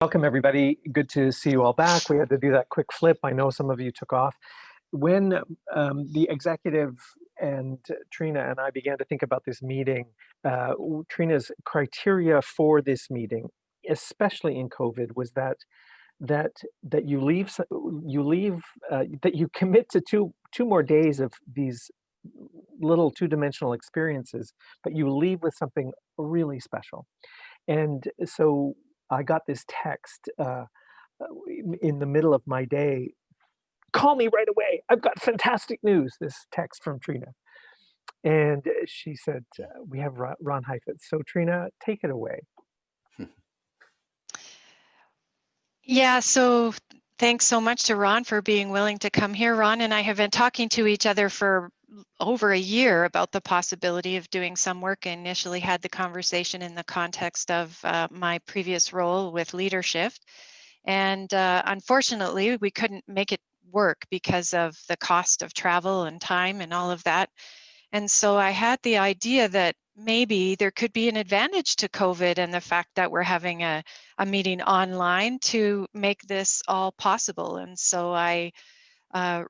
Welcome, everybody. Good to see you all back. We had to do that quick flip. I know some of you took off. When the executive and Trina and I began to think about this meeting, Trina's criteria for this meeting, especially in COVID, was that you commit to two more days of these little two-dimensional experiences, but you leave with something really special. And so I got this text in the middle of my day. Call me right away. I've got fantastic news. This text from Trina. And she said, we have Ron Heifetz. So Trina, take it away. Yeah, so thanks so much to Ron for being willing to come here. Ron and I have been talking to each other for over a year about the possibility of doing some work. I initially had the conversation in the context of my previous role with leadership. And unfortunately, we couldn't make it work because of the cost of travel and time and all of that. And so I had the idea that maybe there could be an advantage to COVID and the fact that we're having a meeting online to make this all possible. And so I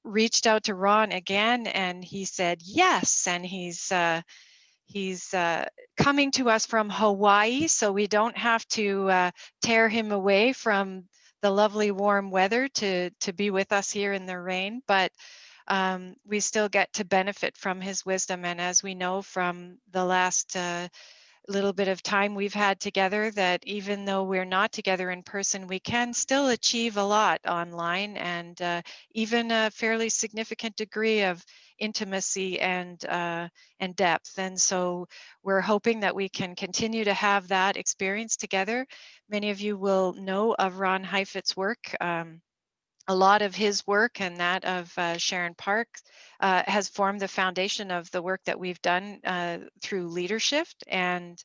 reached out to Ron again, and he said yes. And he's coming to us from Hawaii, so we don't have to tear him away from the lovely warm weather to be with us here in the rain. But we still get to benefit from his wisdom. And as we know from the last little bit of time we've had together, that even though we're not together in person, we can still achieve a lot online, and even a fairly significant degree of intimacy and depth. And so we're hoping that we can continue to have that experience together. Many of you will know of Ron Heifetz's work. A lot of his work and that of Sharon Park has formed the foundation of the work that we've done through leadership. And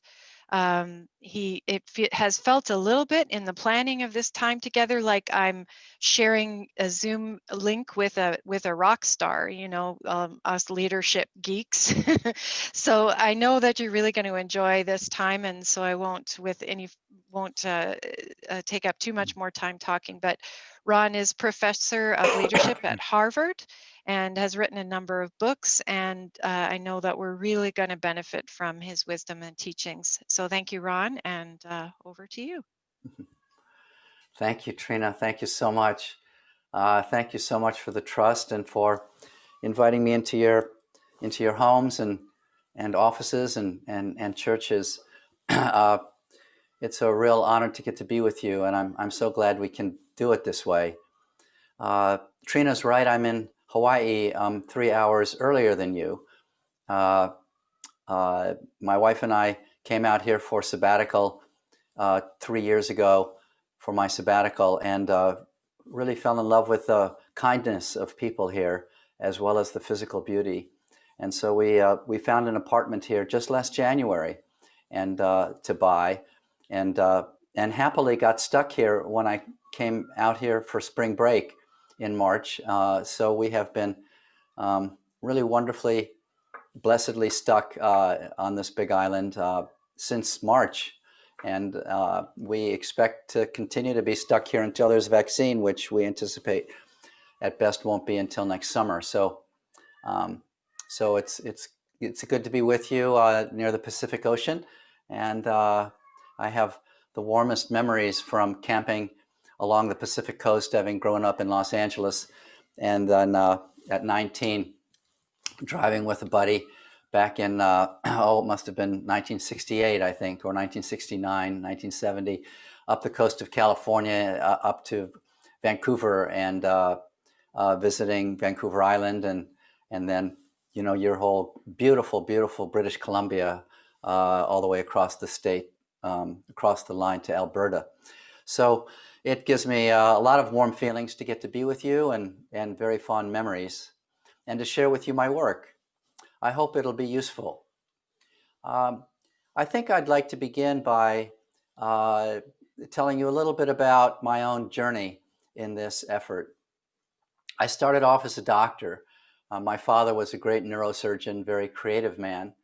it has felt a little bit in the planning of this time together like I'm sharing a Zoom link with a rock star, us leadership geeks. So I know that you're really going to enjoy this time, and so I won't take up too much more time talking. But Ron is professor of leadership at Harvard and has written a number of books, and I know that we're really going to benefit from his wisdom and teachings. So thank you, Ron, and over to you. Thank you, Trina. Thank you so much. Thank you so much for the trust and for inviting me into your homes and offices and churches. It's a real honor to get to be with you, and I'm so glad we can do it this way. Trina's right. I'm in Hawaii 3 hours earlier than you. My wife and I came out here for sabbatical 3 years ago for my sabbatical, and really fell in love with the kindness of people here as well as the physical beauty. And so we found an apartment here just last January and to buy, and happily got stuck here when I came out here for spring break in March. So we have been really wonderfully, blessedly stuck on this big island since March. And we expect to continue to be stuck here until there's a vaccine, which we anticipate at best won't be until next summer. So it's good to be with you near the Pacific Ocean. And I have the warmest memories from camping along the Pacific coast, having grown up in Los Angeles, and then at 19, driving with a buddy back in, it must have been 1968, I think, or 1969, 1970, up the coast of California, up to Vancouver, and visiting Vancouver Island, and then, your whole beautiful, beautiful British Columbia, all the way across the state, across the line to Alberta. So it gives me a lot of warm feelings to get to be with you, and very fond memories, and to share with you my work. I hope it'll be useful. I think I'd like to begin by telling you a little bit about my own journey in this effort. I started off as a doctor. My father was a great neurosurgeon, very creative man.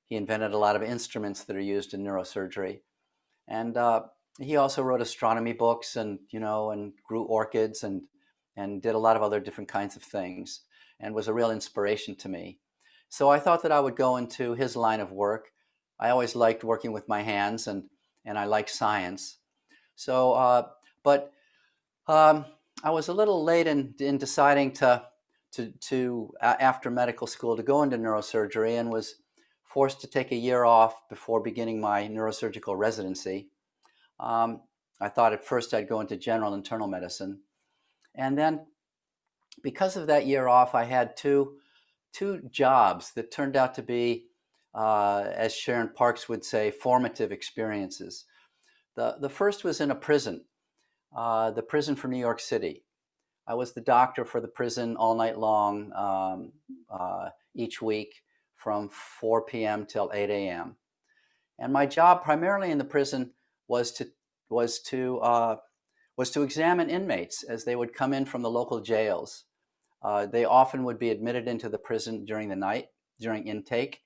He invented a lot of instruments that are used in neurosurgery. And he also wrote astronomy books, and and grew orchids, and did a lot of other different kinds of things, and was a real inspiration to me. So I thought that I would go into his line of work. I always liked working with my hands, and I like science. So, but I was a little late in deciding after medical school to go into neurosurgery, and was forced to take a year off before beginning my neurosurgical residency. Um, I thought at first I'd go into general internal medicine, and then because of that year off, I had two jobs that turned out to be, as Sharon Parks would say, formative experiences. The first was in a prison, the prison for New York City. I was the doctor for the prison all night long, each week from 4 p.m. till 8 a.m. And my job, primarily in the prison, was to was to uh, was to examine inmates as they would come in from the local jails. They often would be admitted into the prison during the night, during intake,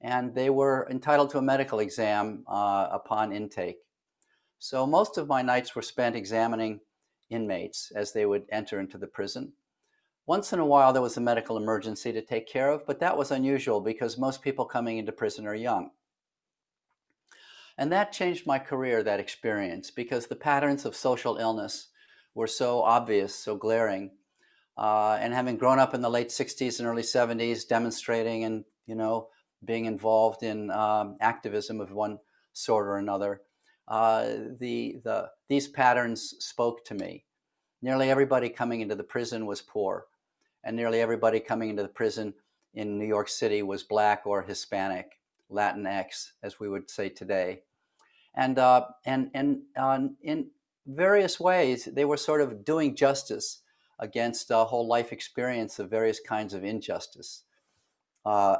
and they were entitled to a medical exam upon intake. So most of my nights were spent examining inmates as they would enter into the prison. Once in a while, there was a medical emergency to take care of, but that was unusual because most people coming into prison are young. And that changed my career, that experience, because the patterns of social illness were so obvious, so glaring. And having grown up in the late 60s and early 70s, demonstrating and, being involved in activism of one sort or another, these patterns spoke to me. Nearly everybody coming into the prison was poor, and nearly everybody coming into the prison in New York City was Black or Hispanic, Latinx, as we would say today. And in various ways, they were sort of doing justice against a whole life experience of various kinds of injustice. Uh,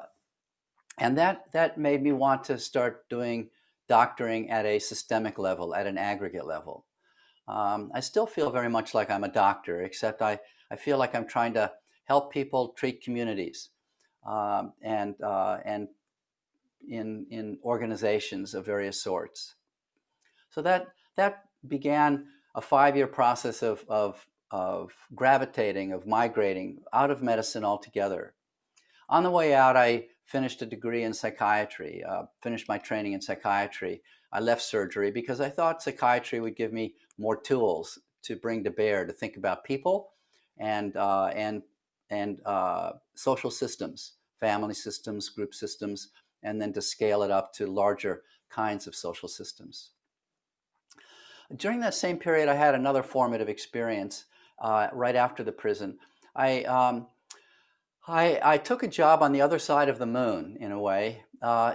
and that made me want to start doing doctoring at a systemic level, at an aggregate level. I still feel very much like I'm a doctor, except I feel like I'm trying to help people treat communities, and in organizations of various sorts. So that began a 5-year process of gravitating, of migrating out of medicine altogether. On the way out, I finished a degree in psychiatry, finished my training in psychiatry. I left surgery because I thought psychiatry would give me more tools to bring to bear to think about people and social systems, family systems, group systems, and then to scale it up to larger kinds of social systems. During that same period, I had another formative experience right after the prison. I, um, I took a job on the other side of the moon, in a way.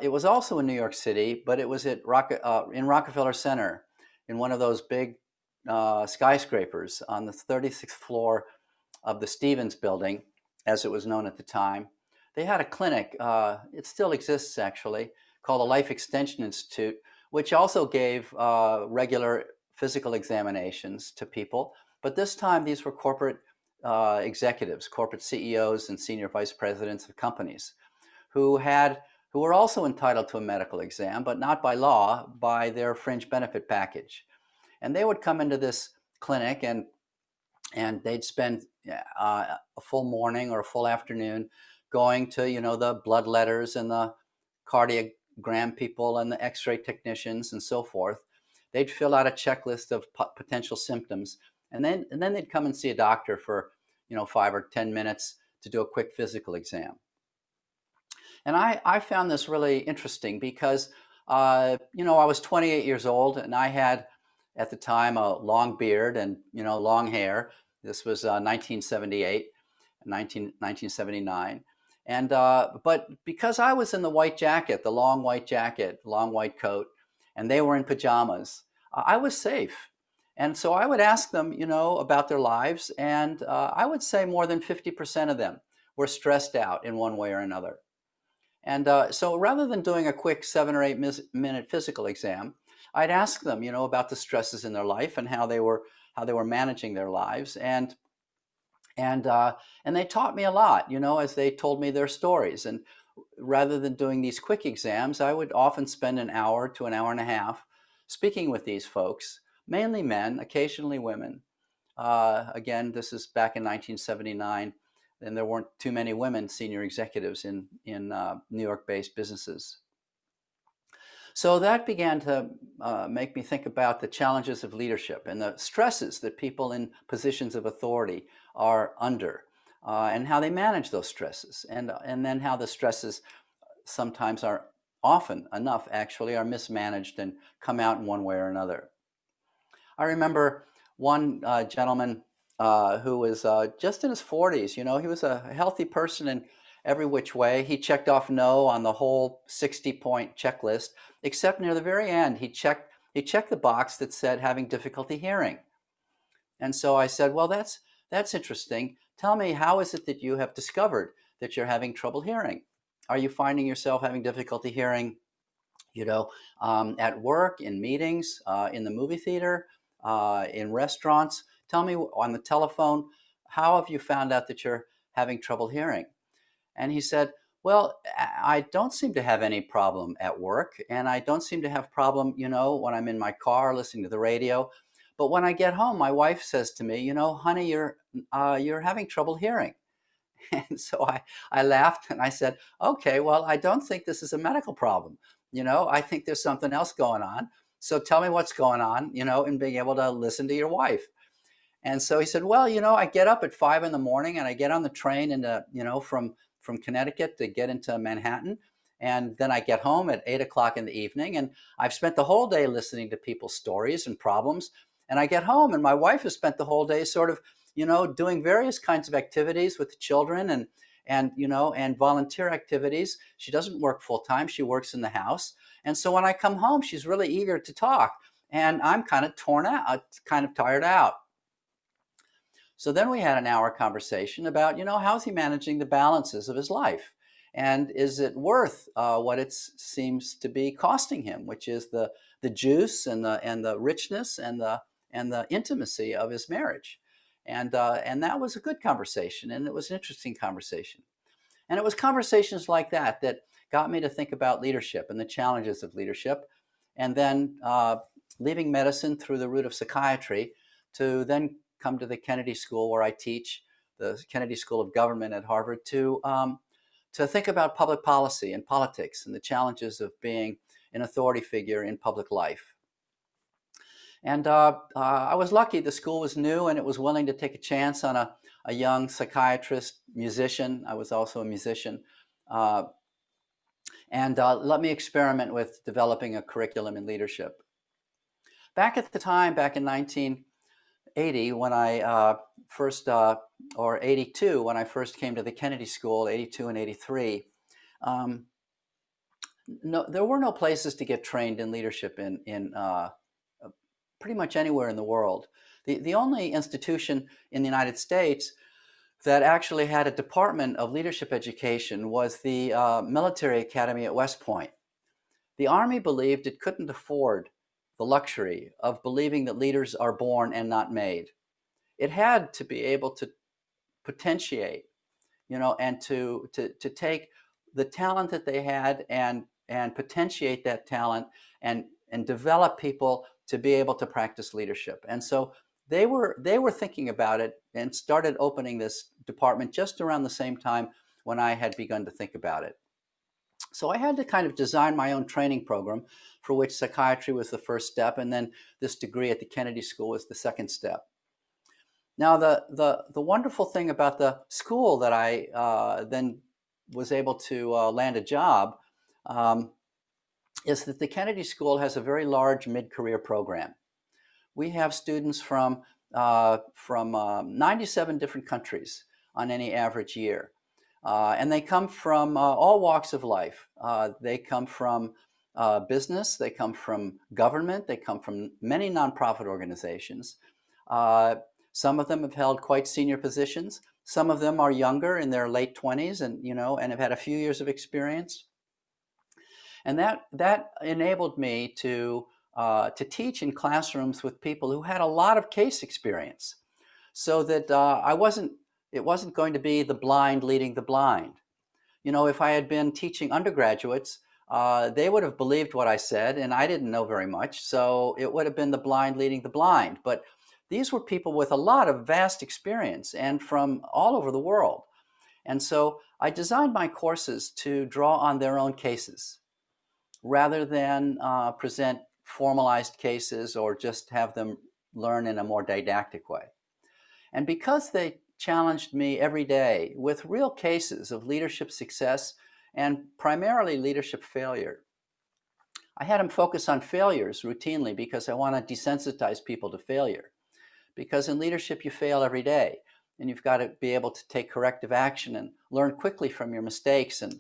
It was also in New York City, but it was in Rockefeller Center, in one of those big skyscrapers on the 36th floor of the Stevens Building, as it was known at the time. They had a clinic, it still exists actually, called the Life Extension Institute, which also gave regular physical examinations to people. But this time, these were corporate executives, corporate CEOs and senior vice presidents of companies who were also entitled to a medical exam, but not by law, by their fringe benefit package. And they would come into this clinic, and they'd spend a full morning or a full afternoon going to the blood letters and the cardiogram people and the x-ray technicians and so forth. They'd fill out a checklist of potential symptoms, and then they'd come and see a doctor for 5 or 10 minutes to do a quick physical exam. And I found this really interesting because I was 28 years old, and I had at the time a long beard and long hair. This was 1978, 1979. And but because I was in the white jacket, the long white jacket, long white coat, and they were in pajamas, I was safe. And so I would ask them, about their lives, and I would say more than 50% of them were stressed out in one way or another. And so rather than doing a quick 7 or 8 minute physical exam, I'd ask them, about the stresses in their life and how they were managing their lives, and they taught me a lot, as they told me their stories. And rather than doing these quick exams, I would often spend an hour to an hour and a half speaking with these folks, mainly men, occasionally women. Again, this is back in 1979, and there weren't too many women senior executives in New York-based businesses. So that began to make me think about the challenges of leadership and the stresses that people in positions of authority are under, and how they manage those stresses, and then how the stresses sometimes are often enough actually are mismanaged and come out in one way or another. I remember one gentleman who was just in his 40s. You know, he was a healthy person in every which way. He checked off no on the whole 60-point checklist, except near the very end, he checked the box that said having difficulty hearing. And so I said, well, that's interesting. Tell me, how is it that you have discovered that you're having trouble hearing? Are you finding yourself having difficulty hearing, you know, at work, in meetings, in the movie theater, in restaurants? Tell me, on the telephone, how have you found out that you're having trouble hearing? And he said, well, I don't seem to have any problem at work, and I don't seem to have problem, you know, when I'm in my car listening to the radio. But when I get home, my wife says to me, you know, honey, you're having trouble hearing. And so I laughed and I said, okay, well, I don't think this is a medical problem. You know, I think there's something else going on. So tell me what's going on, you know, in being able to listen to your wife. And so he said, well, you know, I get up at 5 in the morning and I get on the train into, you know, from Connecticut to get into Manhattan. And then I get home at 8 o'clock in the evening, and I've spent the whole day listening to people's stories and problems. And I get home and my wife has spent the whole day sort of, you know, doing various kinds of activities with the children and you know, and volunteer activities. She doesn't work full time. She works in the house. And so when I come home, she's really eager to talk, and I'm kind of torn out, kind of tired out. So then we had an hour conversation about, you know, how's he managing the balances of his life? And is it worth what it seems to be costing him, which is the juice and the richness and the intimacy of his marriage? And that was a good conversation, and it was an interesting conversation. And it was conversations like that that got me to think about leadership and the challenges of leadership. And then leaving medicine through the route of psychiatry to then come to the Kennedy School, where I teach, the Kennedy School of Government at Harvard, to think about public policy and politics and the challenges of being an authority figure in public life. And I was lucky. The school was new and it was willing to take a chance on a young psychiatrist, musician. I was also a musician. And let me experiment with developing a curriculum in leadership. Back at the time, back in 1980, when I or 82, when I first came to the Kennedy School, 82 and 83, there were no places to get trained in leadership in pretty much anywhere in the world. The only institution in the United States that actually had a department of leadership education was the military academy at West Point. The Army believed it couldn't afford the luxury of believing that leaders are born and not made. It had to be able to potentiate, you know, and to take the talent that they had and potentiate that talent and develop people to be able to practice leadership. And so they were thinking about it and started opening this department just around the same time when I had begun to think about it. So I had to kind of design my own training program, for which psychiatry was the first step, and then this degree at the Kennedy School was the second step. Now, the wonderful thing about the school that I then was able to land a job is that the Kennedy School has a very large mid-career program. We have students from 97 different countries on any average year. And they come from all walks of life. They come from business, they come from government, they come from many nonprofit organizations. Some of them have held quite senior positions. Some of them are younger, in their late 20s, and and have had a few years of experience. And that enabled me to teach in classrooms with people who had a lot of case experience, so that it wasn't going to be the blind leading the blind. You know, if I had been teaching undergraduates, they would have believed what I said, and I didn't know very much. So it would have been the blind leading the blind. But these were people with a lot of vast experience and from all over the world. And so I designed my courses to draw on their own cases rather than present formalized cases or just have them learn in a more didactic way. And because they challenged me every day with real cases of leadership success and primarily leadership failure, I had them focus on failures routinely because I want to desensitize people to failure. Because in leadership, you fail every day, and you've got to be able to take corrective action and learn quickly from your mistakes, and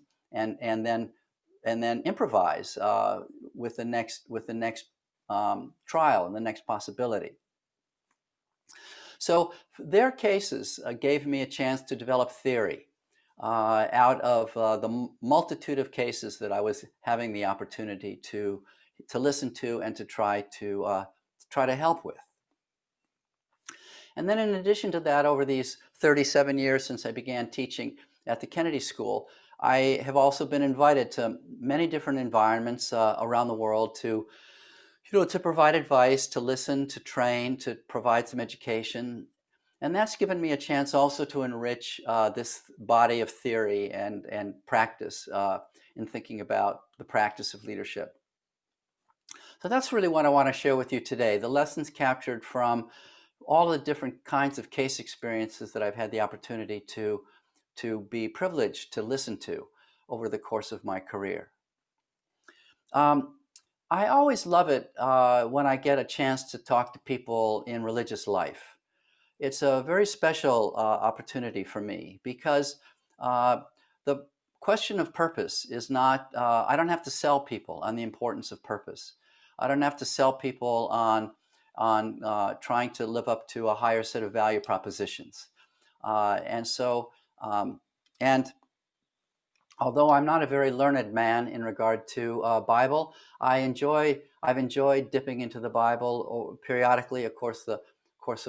then improvise with the next trial and the next possibility. So their cases gave me a chance to develop theory out of the multitude of cases that I was having the opportunity to listen to and to try to help with. And then in addition to that, over these 37 years since I began teaching at the Kennedy School, I have also been invited to many different environments around the world to provide advice, to listen, to train, to provide some education. And that's given me a chance also to enrich this body of theory and practice in thinking about the practice of leadership. So that's really what I want to share with you today, the lessons captured from all the different kinds of case experiences that I've had the opportunity to be privileged to listen to over the course of my career. I always love it when I get a chance to talk to people in religious life. It's a very special opportunity for me because the question of purpose is not, I don't have to sell people on the importance of purpose. I don't have to sell people on trying to live up to a higher set of value propositions. And although I'm not a very learned man in regard to Bible, I've enjoyed dipping into the Bible periodically, across the course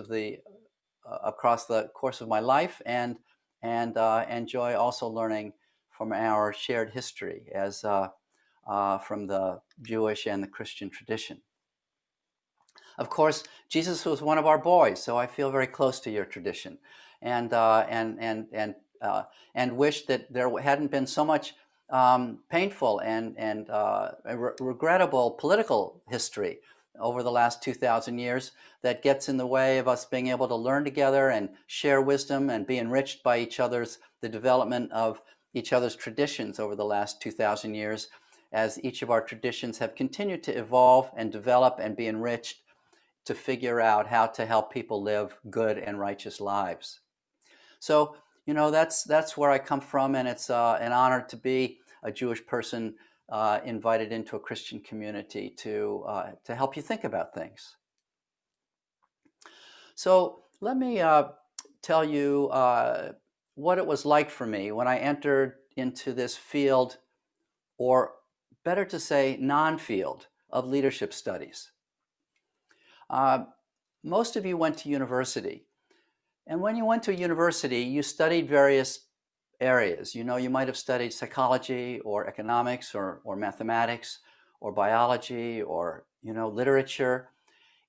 of my life, and enjoy also learning from our shared history as from the Jewish and the Christian tradition. Of course, Jesus was one of our boys, so I feel very close to your tradition, and wish that there hadn't been so much painful and regrettable political history over the last 2,000 years that gets in the way of us being able to learn together and share wisdom and be enriched by the development of each other's traditions over the last 2,000 years, as each of our traditions have continued to evolve and develop and be enriched to figure out how to help people live good and righteous lives. So, that's where I come from, and it's an honor to be a Jewish person invited into a Christian community to help you think about things. So let me tell you what it was like for me when I entered into this field, or better to say, non-field of leadership studies. Most of you went to university. And when you went to university, you studied various areas. You might have studied psychology or economics or mathematics or biology or, literature.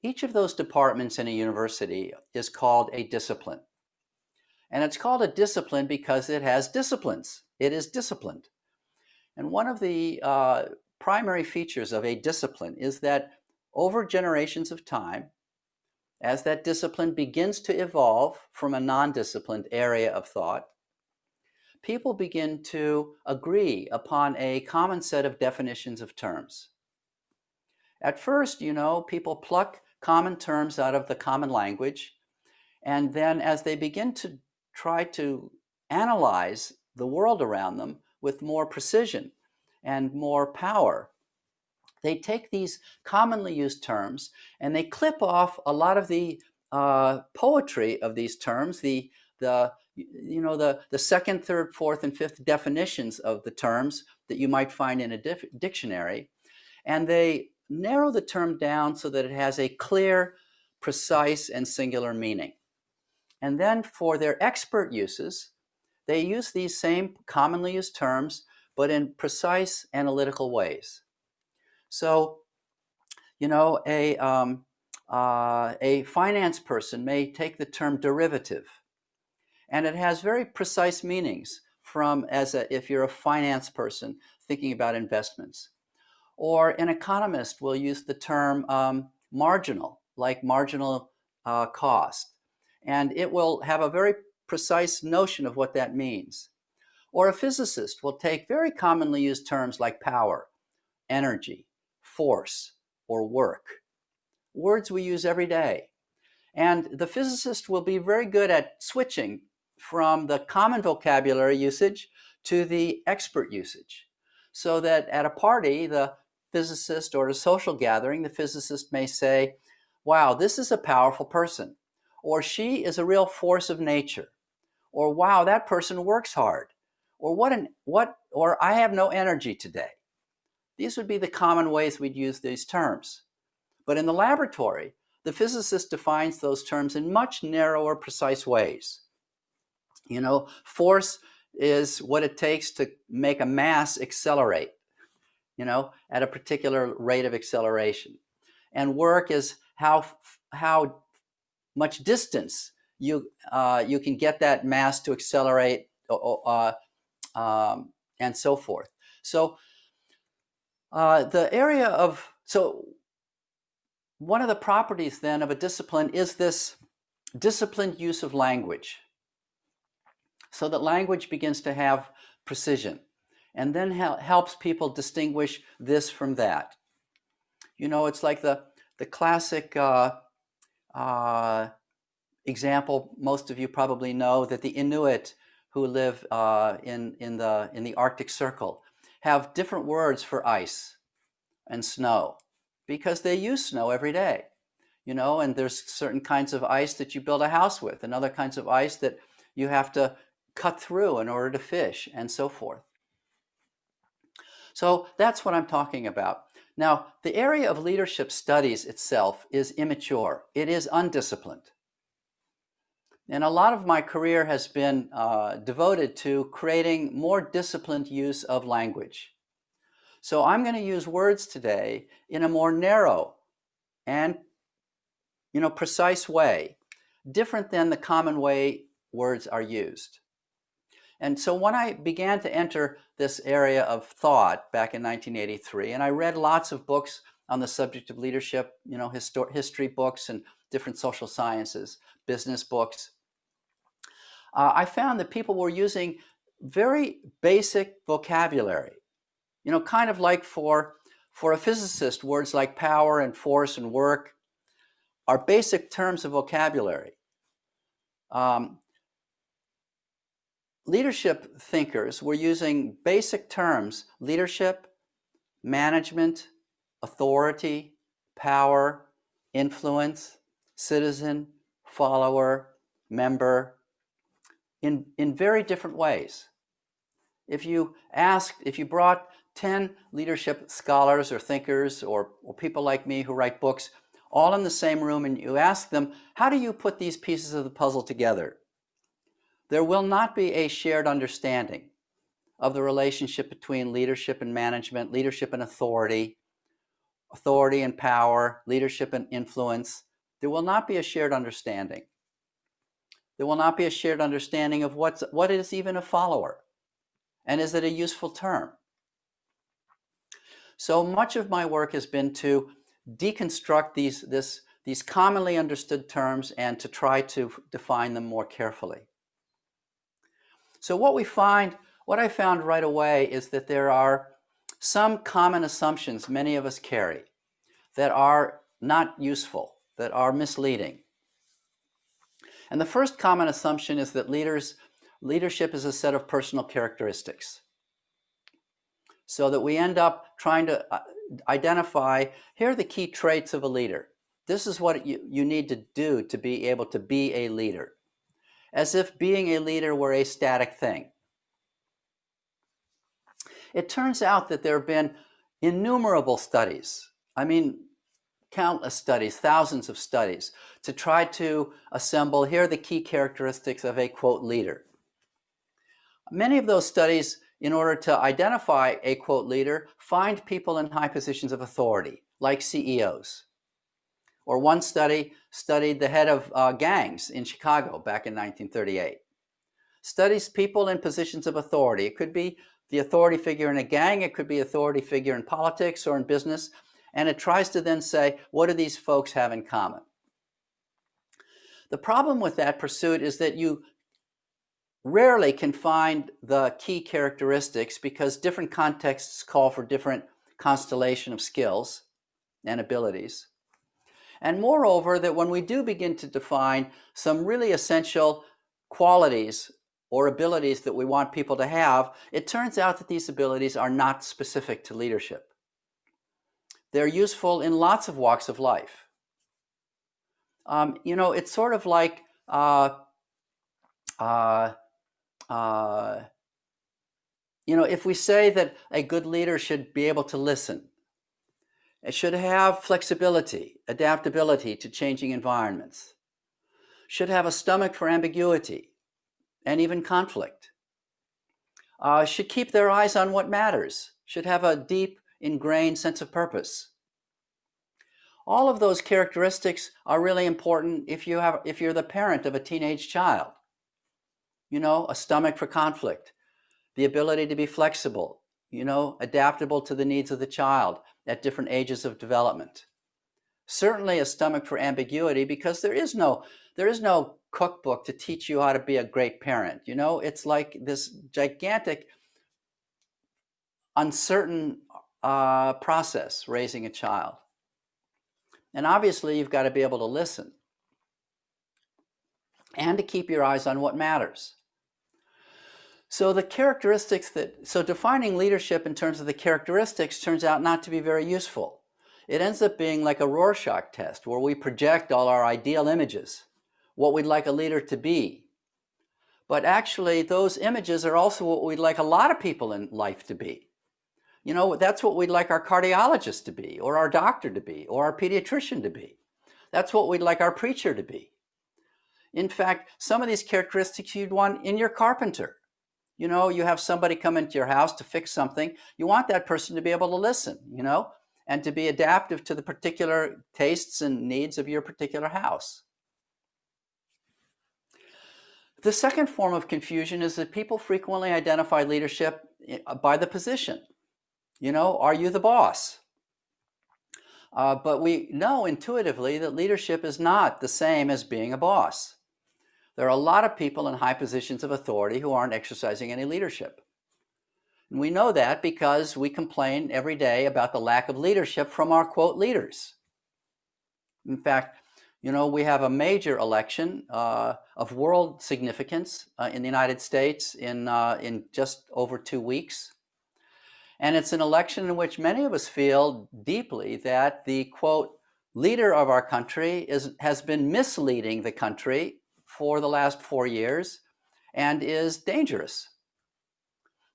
Each of those departments in a university is called a discipline. And it's called a discipline because it has disciplines. It is disciplined. And one of the primary features of a discipline is that over generations of time, as that discipline begins to evolve from a non-disciplined area of thought, people begin to agree upon a common set of definitions of terms. At first, people pluck common terms out of the common language, and then as they begin to try to analyze the world around them with more precision and more power, they take these commonly used terms and they clip off a lot of the poetry of these terms, the second, third, fourth, and fifth definitions of the terms that you might find in a dictionary, and they narrow the term down so that it has a clear, precise, and singular meaning. And then for their expert uses, they use these same commonly used terms but in precise analytical ways. So, you know, a finance person may take the term derivative, and it has very precise meanings if you're a finance person thinking about investments. Or an economist will use the term marginal, like marginal cost, and it will have a very precise notion of what that means. Or a physicist will take very commonly used terms like power, energy, force, or work, words we use every day. And the physicist will be very good at switching from the common vocabulary usage to the expert usage. So that at a party, the physicist, or a social gathering, the physicist may say, wow, this is a powerful person, or she is a real force of nature, or wow, that person works hard, or or I have no energy today. These would be the common ways we'd use these terms. But in the laboratory, the physicist defines those terms in much narrower, precise ways. You know, force is what it takes to make a mass accelerate, you know, at a particular rate of acceleration. And work is how much distance you can get that mass to accelerate, and so forth. So one of the properties then of a discipline is this disciplined use of language, so that language begins to have precision and then helps people distinguish this from that. You know, it's like the classic example most of you probably know, that the Inuit who live in the Arctic Circle have different words for ice and snow because they use snow every day. You know, and there's certain kinds of ice that you build a house with, and other kinds of ice that you have to cut through in order to fish, and so forth. So that's what I'm talking about. Now, the area of leadership studies itself is immature. It is undisciplined. And a lot of my career has been devoted to creating more disciplined use of language. So I'm going to use words today in a more narrow and, you know, precise way, different than the common way words are used. And so when I began to enter this area of thought back in 1983, and I read lots of books on the subject of leadership, you know, history books and different social sciences, business books, I found that people were using very basic vocabulary, you know, kind of like for a physicist, words like power and force and work are basic terms of vocabulary. Leadership thinkers were using basic terms: leadership, management, authority, power, influence, citizen, follower, member, in very different ways. If you brought 10 leadership scholars or thinkers or people like me who write books all in the same room, and you ask them, how do you put these pieces of the puzzle together? There will not be a shared understanding of the relationship between leadership and management, leadership and authority, authority and power, leadership and influence. There will not be a shared understanding. There will not be a shared understanding of what is even a follower, and is it a useful term? So much of my work has been to deconstruct these commonly understood terms and to try to define them more carefully. So what I found right away is that there are some common assumptions many of us carry that are not useful, that are misleading. And the first common assumption is that leadership is a set of personal characteristics. So that we end up trying to identify, here are the key traits of a leader. This is what you need to do to be able to be a leader. As if being a leader were a static thing. It turns out that there have been innumerable studies, I mean, countless studies, thousands of studies, to try to assemble, here are the key characteristics of a, quote, leader. Many of those studies in order to identify a quote leader, find people in high positions of authority, like CEOs. Or one study studied the head of gangs in Chicago back in 1938. Studies people in positions of authority. It could be the authority figure in a gang, it could be authority figure in politics or in business, and it tries to then say, what do these folks have in common? The problem with that pursuit is that you rarely can find the key characteristics because different contexts call for different constellation of skills and abilities. And moreover, that when we do begin to define some really essential qualities or abilities that we want people to have, it turns out that these abilities are not specific to leadership. They're useful in lots of walks of life. It's sort of like if we say that a good leader should be able to listen, it should have flexibility, adaptability to changing environments, should have a stomach for ambiguity and even conflict, should keep their eyes on what matters, should have a deep, ingrained sense of purpose. All of those characteristics are really important if you're the parent of a teenage child. A stomach for conflict, the ability to be flexible, adaptable to the needs of the child at different ages of development. Certainly a stomach for ambiguity, because there is no cookbook to teach you how to be a great parent. It's like this gigantic, uncertain process raising a child. And obviously you've got to be able to listen and to keep your eyes on what matters. So defining leadership in terms of the characteristics turns out not to be very useful. It ends up being like a Rorschach test where we project all our ideal images, what we'd like a leader to be. But actually those images are also what we'd like a lot of people in life to be. That's what we'd like our cardiologist to be, or our doctor to be, or our pediatrician to be. That's what we'd like our preacher to be. In fact, some of these characteristics you'd want in your carpenter. You have somebody come into your house to fix something. You want that person to be able to listen, and to be adaptive to the particular tastes and needs of your particular house. The second form of confusion is that people frequently identify leadership by the position. Are you the boss? But we know intuitively that leadership is not the same as being a boss. There are a lot of people in high positions of authority who aren't exercising any leadership. And we know that because we complain every day about the lack of leadership from our quote leaders. In fact, we have a major election of world significance in the United States in just over 2 weeks. And it's an election in which many of us feel deeply that the quote leader of our country has been misleading the country for the last 4 years and is dangerous.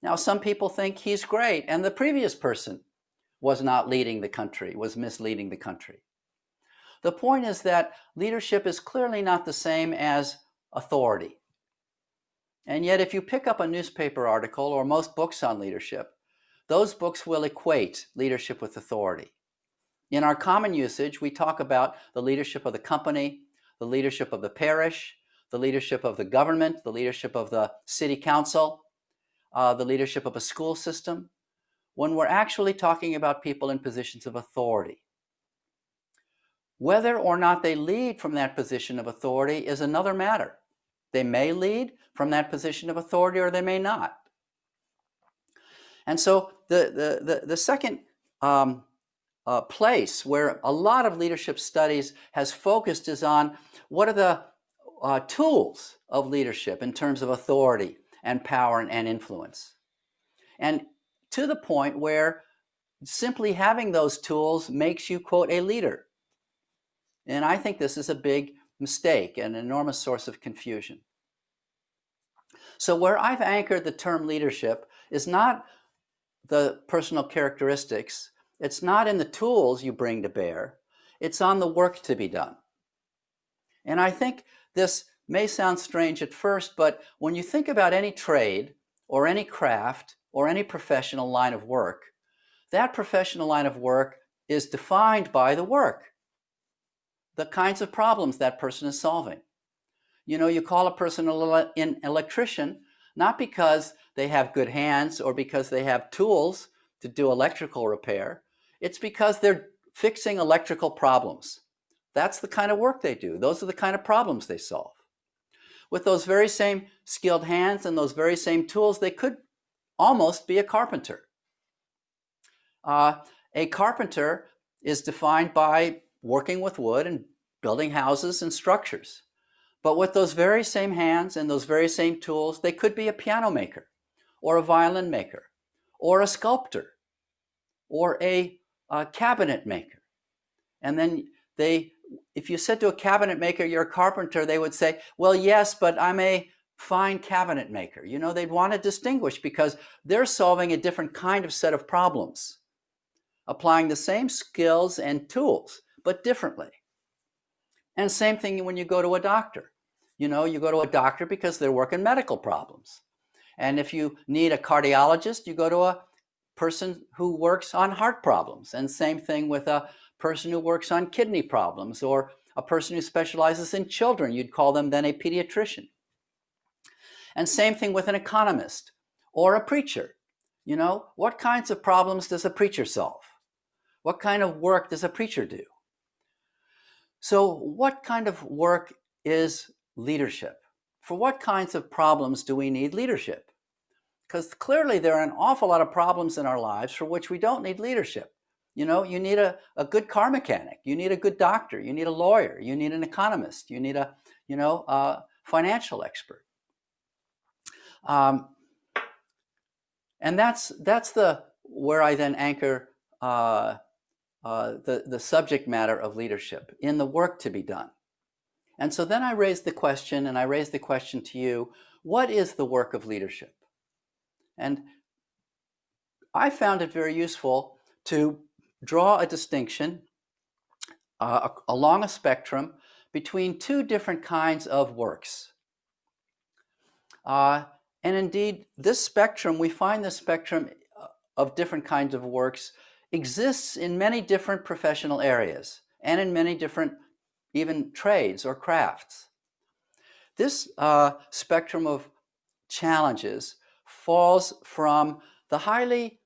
Now, some people think he's great and the previous person was not leading the country, was misleading the country. The point is that leadership is clearly not the same as authority. And yet, if you pick up a newspaper article or most books on leadership, those books will equate leadership with authority. In our common usage, we talk about the leadership of the company, the leadership of the parish, the leadership of the government, the leadership of the city council, the leadership of a school system, when we're actually talking about people in positions of authority. Whether or not they lead from that position of authority is another matter. They may lead from that position of authority or they may not. And so the second place where a lot of leadership studies has focused is on what are the tools of leadership in terms of authority and power and influence. And to the point where simply having those tools makes you, quote, a leader. And I think this is a big mistake, an enormous source of confusion. So where I've anchored the term leadership is not the personal characteristics, it's not in the tools you bring to bear, it's on the work to be done. And I think this may sound strange at first, but when you think about any trade or any craft or any professional line of work, that professional line of work is defined by the work, the kinds of problems that person is solving. You call a person an electrician not because they have good hands or because they have tools to do electrical repair. It's because they're fixing electrical problems. That's the kind of work they do. Those are the kind of problems they solve. With those very same skilled hands and those very same tools, they could almost be a carpenter. A carpenter is defined by working with wood and building houses and structures. But with those very same hands and those very same tools, they could be a piano maker or a violin maker or a sculptor or a cabinet maker. And then if you said to a cabinet maker, you're a carpenter, they would say, well, yes, but I'm a fine cabinet maker. They'd want to distinguish because they're solving a different kind of set of problems, applying the same skills and tools, but differently. And same thing when you go to a doctor. You go to a doctor because they're working medical problems. And if you need a cardiologist, you go to a person who works on heart problems. And same thing with a person who works on kidney problems, or a person who specializes in children. You'd call them then a pediatrician. And same thing with an economist or a preacher. What kinds of problems does a preacher solve? What kind of work does a preacher do? So what kind of work is leadership? For what kinds of problems do we need leadership? Because clearly there are an awful lot of problems in our lives for which we don't need leadership. You need a good car mechanic. You need a good doctor. You need a lawyer. You need an economist. You need a financial expert. And that's where I then anchor the subject matter of leadership in the work to be done. And so then I raised the question to you, what is the work of leadership? And I found it very useful to draw a distinction along a spectrum between two different kinds of works. And indeed, we find this spectrum of different kinds of works exists in many different professional areas and in many different even trades or crafts. This spectrum of challenges falls from the highly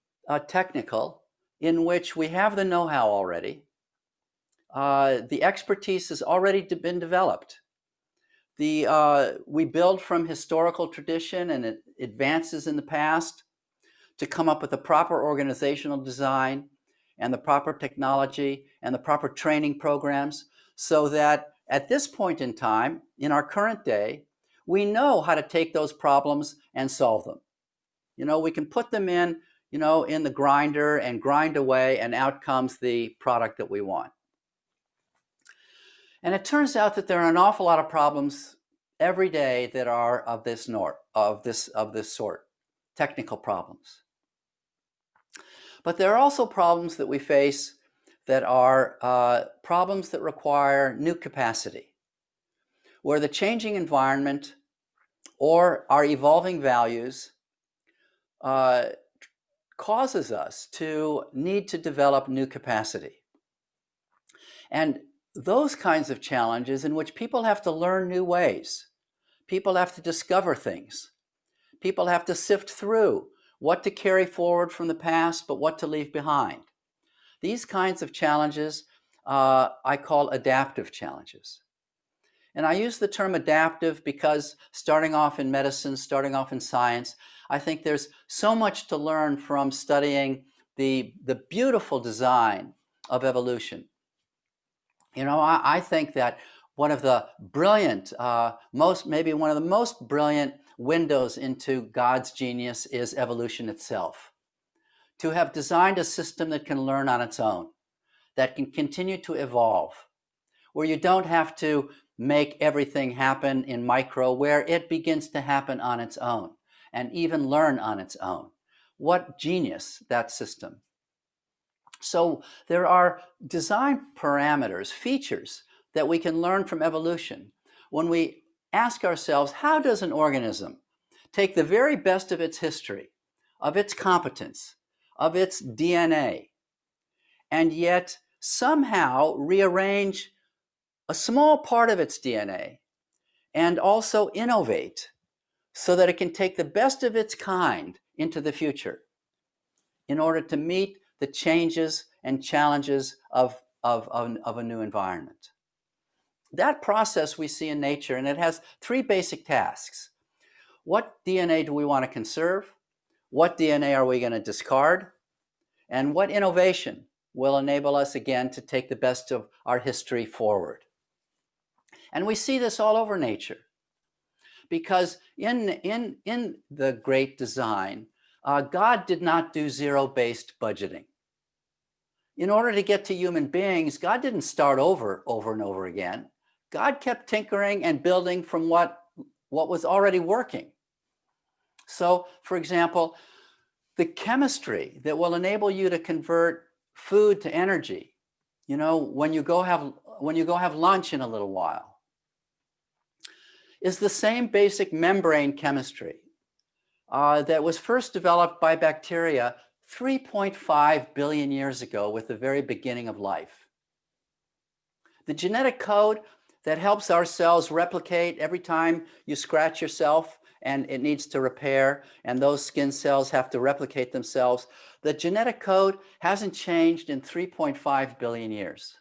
technical, in which we have the know-how already. The expertise has already been developed. We build from historical tradition and advances in the past to come up with the proper organizational design and the proper technology and the proper training programs, so that at this point in time, in our current day, we know how to take those problems and solve them. We can put them in the grinder and grind away, and out comes the product that we want. And it turns out that there are an awful lot of problems every day that are of this sort, technical problems. But there are also problems that we face that are problems that require new capacity, where the changing environment or our evolving values causes us to need to develop new capacity. And those kinds of challenges in which people have to learn new ways, people have to discover things, people have to sift through what to carry forward from the past, but what to leave behind. These kinds of challenges I call adaptive challenges. And I use the term adaptive because starting off in medicine, starting off in science, I think there's so much to learn from studying the beautiful design of evolution. I think that one of the brilliant, maybe one of the most brilliant windows into God's genius is evolution itself. To have designed a system that can learn on its own, that can continue to evolve, where you don't have to make everything happen in micro, where it begins to happen on its own and even learn on its own. What genius, that system. So there are design parameters, features that we can learn from evolution when we ask ourselves, how does an organism take the very best of its history, of its competence, of its DNA, and yet somehow rearrange a small part of its DNA and also innovate so that it can take the best of its kind into the future in order to meet the changes and challenges of a new environment. That process we see in nature, and it has three basic tasks. What DNA do we want to conserve? What DNA are we going to discard? And what innovation will enable us again to take the best of our history forward? And we see this all over nature, because in the great design, God did not do zero-based budgeting. In order to get to human beings, God didn't start over and over again. God kept tinkering and building from what was already working. So, for example, the chemistry that will enable you to convert food to energy, when you go have lunch in a little while, is the same basic membrane chemistry that was first developed by bacteria 3.5 billion years ago with the very beginning of life. The genetic code that helps our cells replicate every time you scratch yourself and it needs to repair, and those skin cells have to replicate themselves, the genetic code hasn't changed in 3.5 billion years.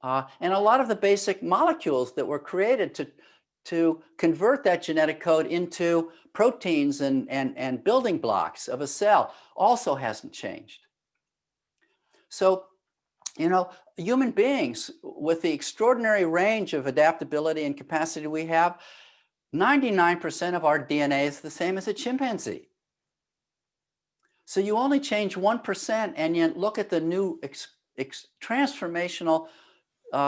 And a lot of the basic molecules that were created to convert that genetic code into proteins and building blocks of a cell also hasn't changed. So, human beings, with the extraordinary range of adaptability and capacity we have, 99% of our DNA is the same as a chimpanzee. So you only change 1%, and yet look at the new transformational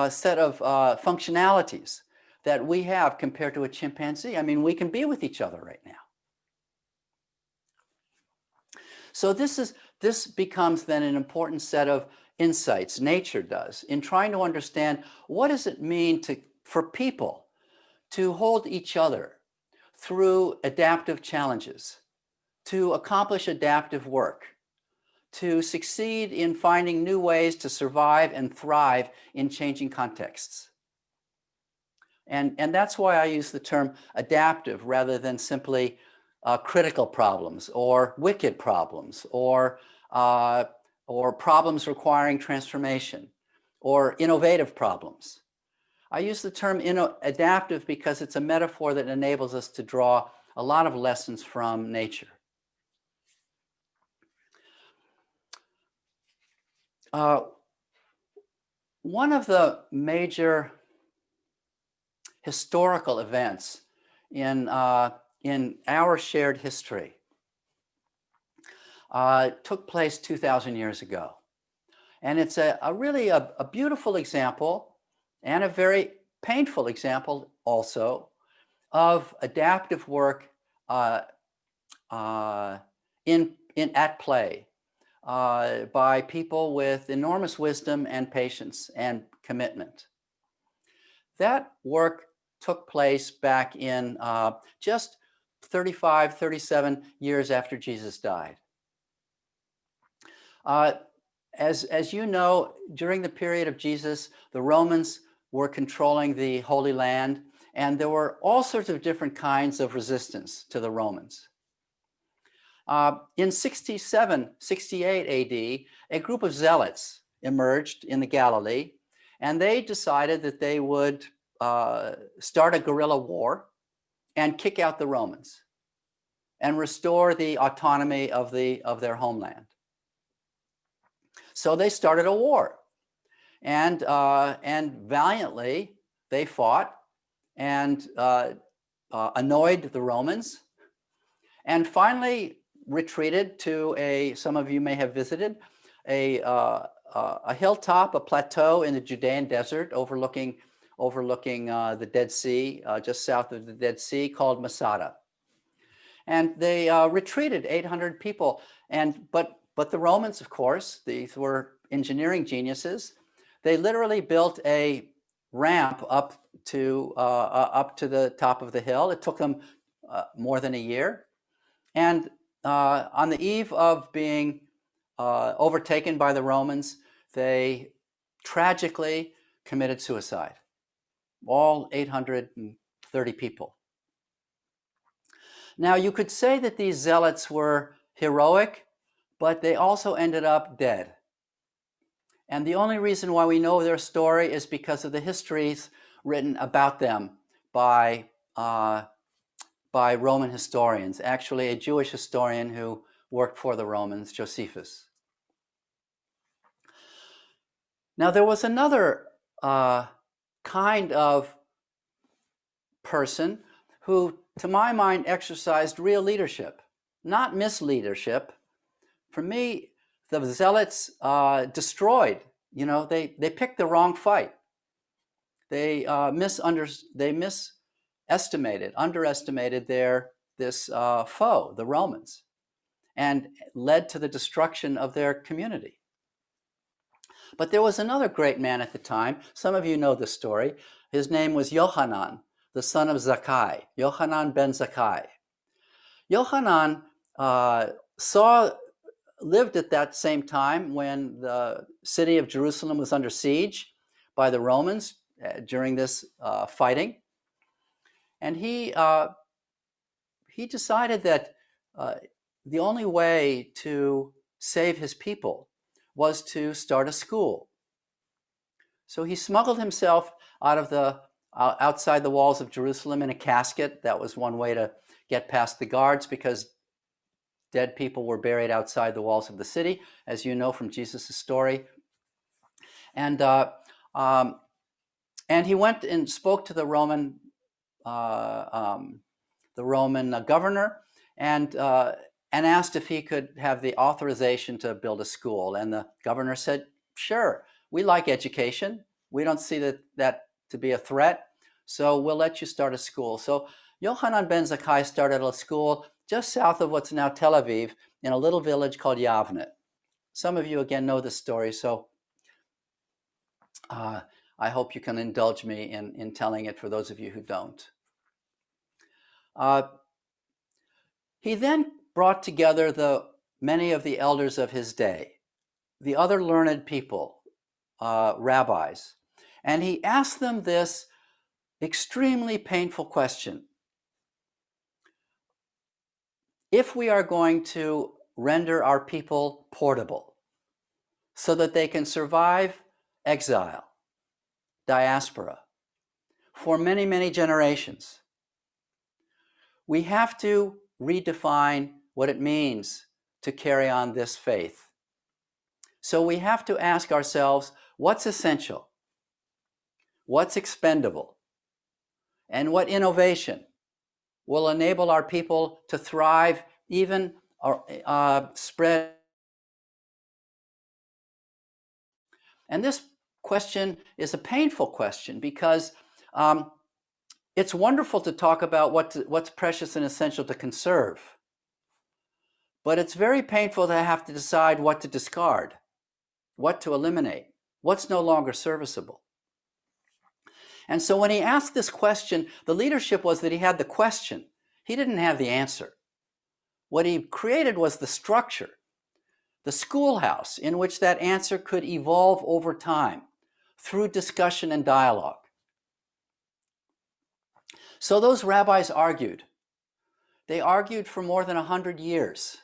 set of functionalities that we have compared to a chimpanzee. I mean, we can be with each other right now. So this becomes then an important set of insights nature does in trying to understand what does it mean for people to hold each other through adaptive challenges, to accomplish adaptive work, to succeed in finding new ways to survive and thrive in changing contexts. And that's why I use the term adaptive rather than simply critical problems or wicked problems or problems requiring transformation or innovative problems. I use the term adaptive because it's a metaphor that enables us to draw a lot of lessons from nature. One of the major historical events in our shared history took place 2,000 years ago. And it's really a beautiful example and a very painful example also of adaptive work at play by people with enormous wisdom and patience and commitment. That work took place back in just 35, 37 years after Jesus died. As you know, during the period of Jesus, the Romans were controlling the Holy Land, and there were all sorts of different kinds of resistance to the Romans. In 67, 68 AD, a group of zealots emerged in the Galilee, and they decided that they would start a guerrilla war and kick out the Romans and restore the autonomy of their homeland. So they started a war, and valiantly they fought and annoyed the Romans, and finally retreated to some of you may have visited, a hilltop, a plateau in the Judean desert overlooking the Dead Sea, just south of the Dead Sea, called Masada. And they retreated 800 people, but the Romans, of course, these were engineering geniuses. They literally built a ramp up to the top of the hill. It took them more than a year. And on the eve of being overtaken by the Romans, they tragically committed suicide. All 830 people. Now, you could say that these zealots were heroic, but they also ended up dead. And the only reason why we know their story is because of the histories written about them by Roman historians, actually a Jewish historian who worked for the Romans, Josephus. Now, there was another kind of person who, to my mind, exercised real leadership, not misleadership. For me, the zealots destroyed. They picked the wrong fight. They underestimated this foe, the Romans, and led to the destruction of their community. But there was another great man at the time. Some of you know the story. His name was Yohanan, the son of Zakkai, Yohanan ben Zakkai. Yohanan lived at that same time when the city of Jerusalem was under siege by the Romans during this fighting. And he decided that the only way to save his people was to start a school. So he smuggled himself outside the walls of Jerusalem in a casket. That was one way to get past the guards, because dead people were buried outside the walls of the city, as you know from Jesus' story. And he went and spoke to the Roman governor and asked if he could have the authorization to build a school. And the governor said, "Sure, we like education. We don't see that to be a threat, so we'll let you start a school." So Yohanan ben Zakkai started a school just south of what's now Tel Aviv, in a little village called Yavne. Some of you, again, know this story, so I hope you can indulge me in telling it for those of you who don't. He then brought together many of the elders of his day, the other learned people, rabbis, and he asked them this extremely painful question. If we are going to render our people portable so that they can survive exile, diaspora, for many, many generations, we have to redefine what it means to carry on this faith. So we have to ask ourselves, what's essential? What's expendable? And what innovation will enable our people to thrive, even spread? And this question is a painful question, because it's wonderful to talk about what's precious and essential to conserve. But it's very painful to have to decide what to discard, what to eliminate, what's no longer serviceable. And so when he asked this question, the leadership was that he had the question. He didn't have the answer. What he created was the structure, the schoolhouse in which that answer could evolve over time through discussion and dialogue. So those rabbis argued. They argued for more than 100 years.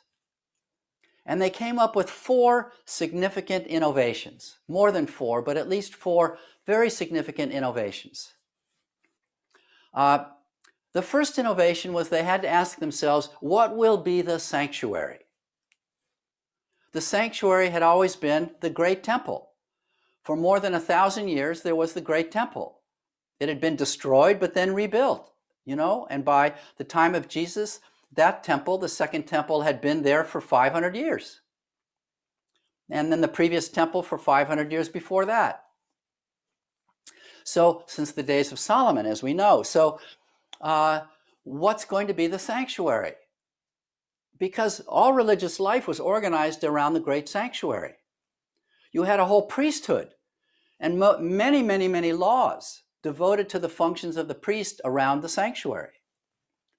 And they came up with 4 significant innovations. More than 4, but at least 4 very significant innovations. The first innovation was they had to ask themselves, what will be the sanctuary? The sanctuary had always been the great temple. For more than 1,000 years, there was the great temple. It had been destroyed, but then rebuilt, and by the time of Jesus, that temple, the second temple, had been there for 500 years. And then the previous temple for 500 years before that. So, since the days of Solomon, as we know. So, what's going to be the sanctuary? Because all religious life was organized around the great sanctuary. You had a whole priesthood and many, many, many laws devoted to the functions of the priest around the sanctuary.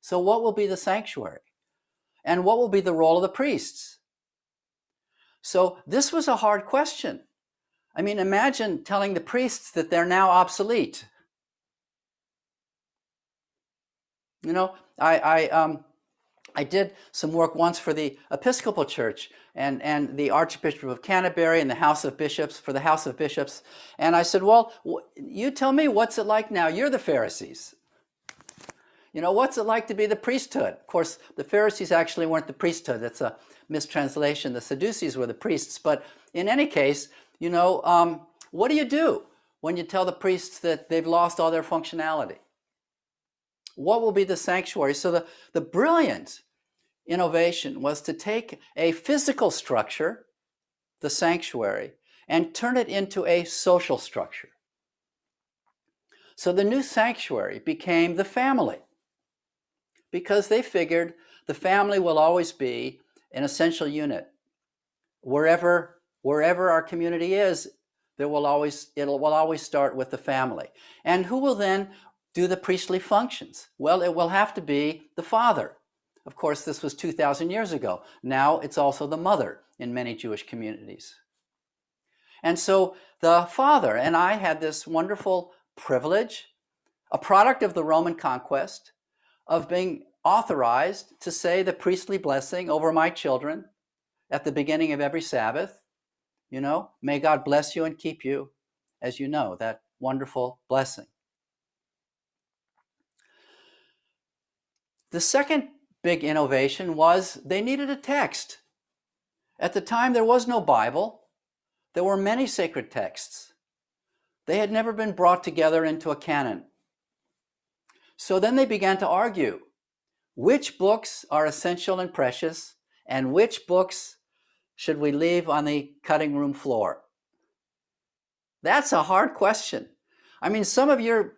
So what will be the sanctuary? And what will be the role of the priests? So this was a hard question. I mean, imagine telling the priests that they're now obsolete. You know, I did some work once for the Episcopal Church and the Archbishop of Canterbury and the House of Bishops, for the House of Bishops. And I said, well, you tell me, what's it like now? You're the Pharisees. You know, what's it like to be the priesthood? Of course, the Pharisees actually weren't the priesthood. That's a mistranslation. The Sadducees were the priests. But in any case, you know, what do you do when you tell the priests that they've lost all their functionality? What will be the sanctuary? So the brilliant innovation was to take a physical structure, the sanctuary, and turn it into a social structure. So the new sanctuary became the family, because they figured the family will always be an essential unit. Wherever our community is, it will always start with the family. And who will then do the priestly functions? Well, it will have to be the father. Of course, this was 2,000 years ago. Now it's also the mother in many Jewish communities. And so the father and I had this wonderful privilege, a product of the Roman conquest, of being authorized to say the priestly blessing over my children at the beginning of every Sabbath. You know, may God bless you and keep you, as you know, that wonderful blessing. The second big innovation was they needed a text. At the time, there was no Bible. There were many sacred texts. They had never been brought together into a canon. So then they began to argue which books are essential and precious, and which books should we leave on the cutting room floor? That's a hard question. I mean, some of your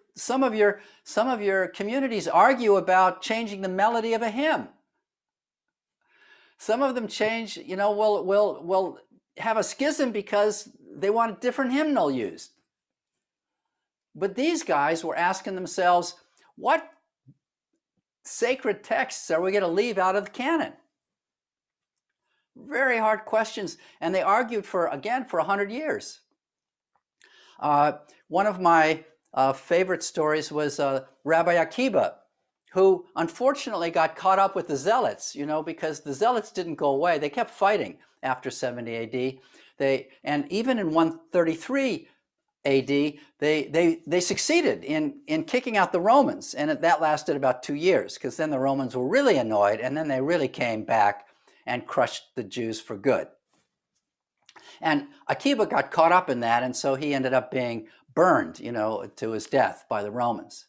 communities argue about changing the melody of a hymn. Some of them change, you know, will have a schism because they want a different hymnal used. But these guys were asking themselves, what sacred texts are we going to leave out of the canon? Very hard questions, and they argued for 100 years. One of my favorite stories was Rabbi Akiba, who unfortunately got caught up with the Zealots, you know, because the Zealots didn't go away. They kept fighting after 70 AD. And even in 133 AD, they succeeded in kicking out the Romans, and that lasted about 2 years, because then the Romans were really annoyed, and then they really came back and crushed the Jews for good. And Akiba got caught up in that, and so he ended up being burned, you know, to his death by the Romans.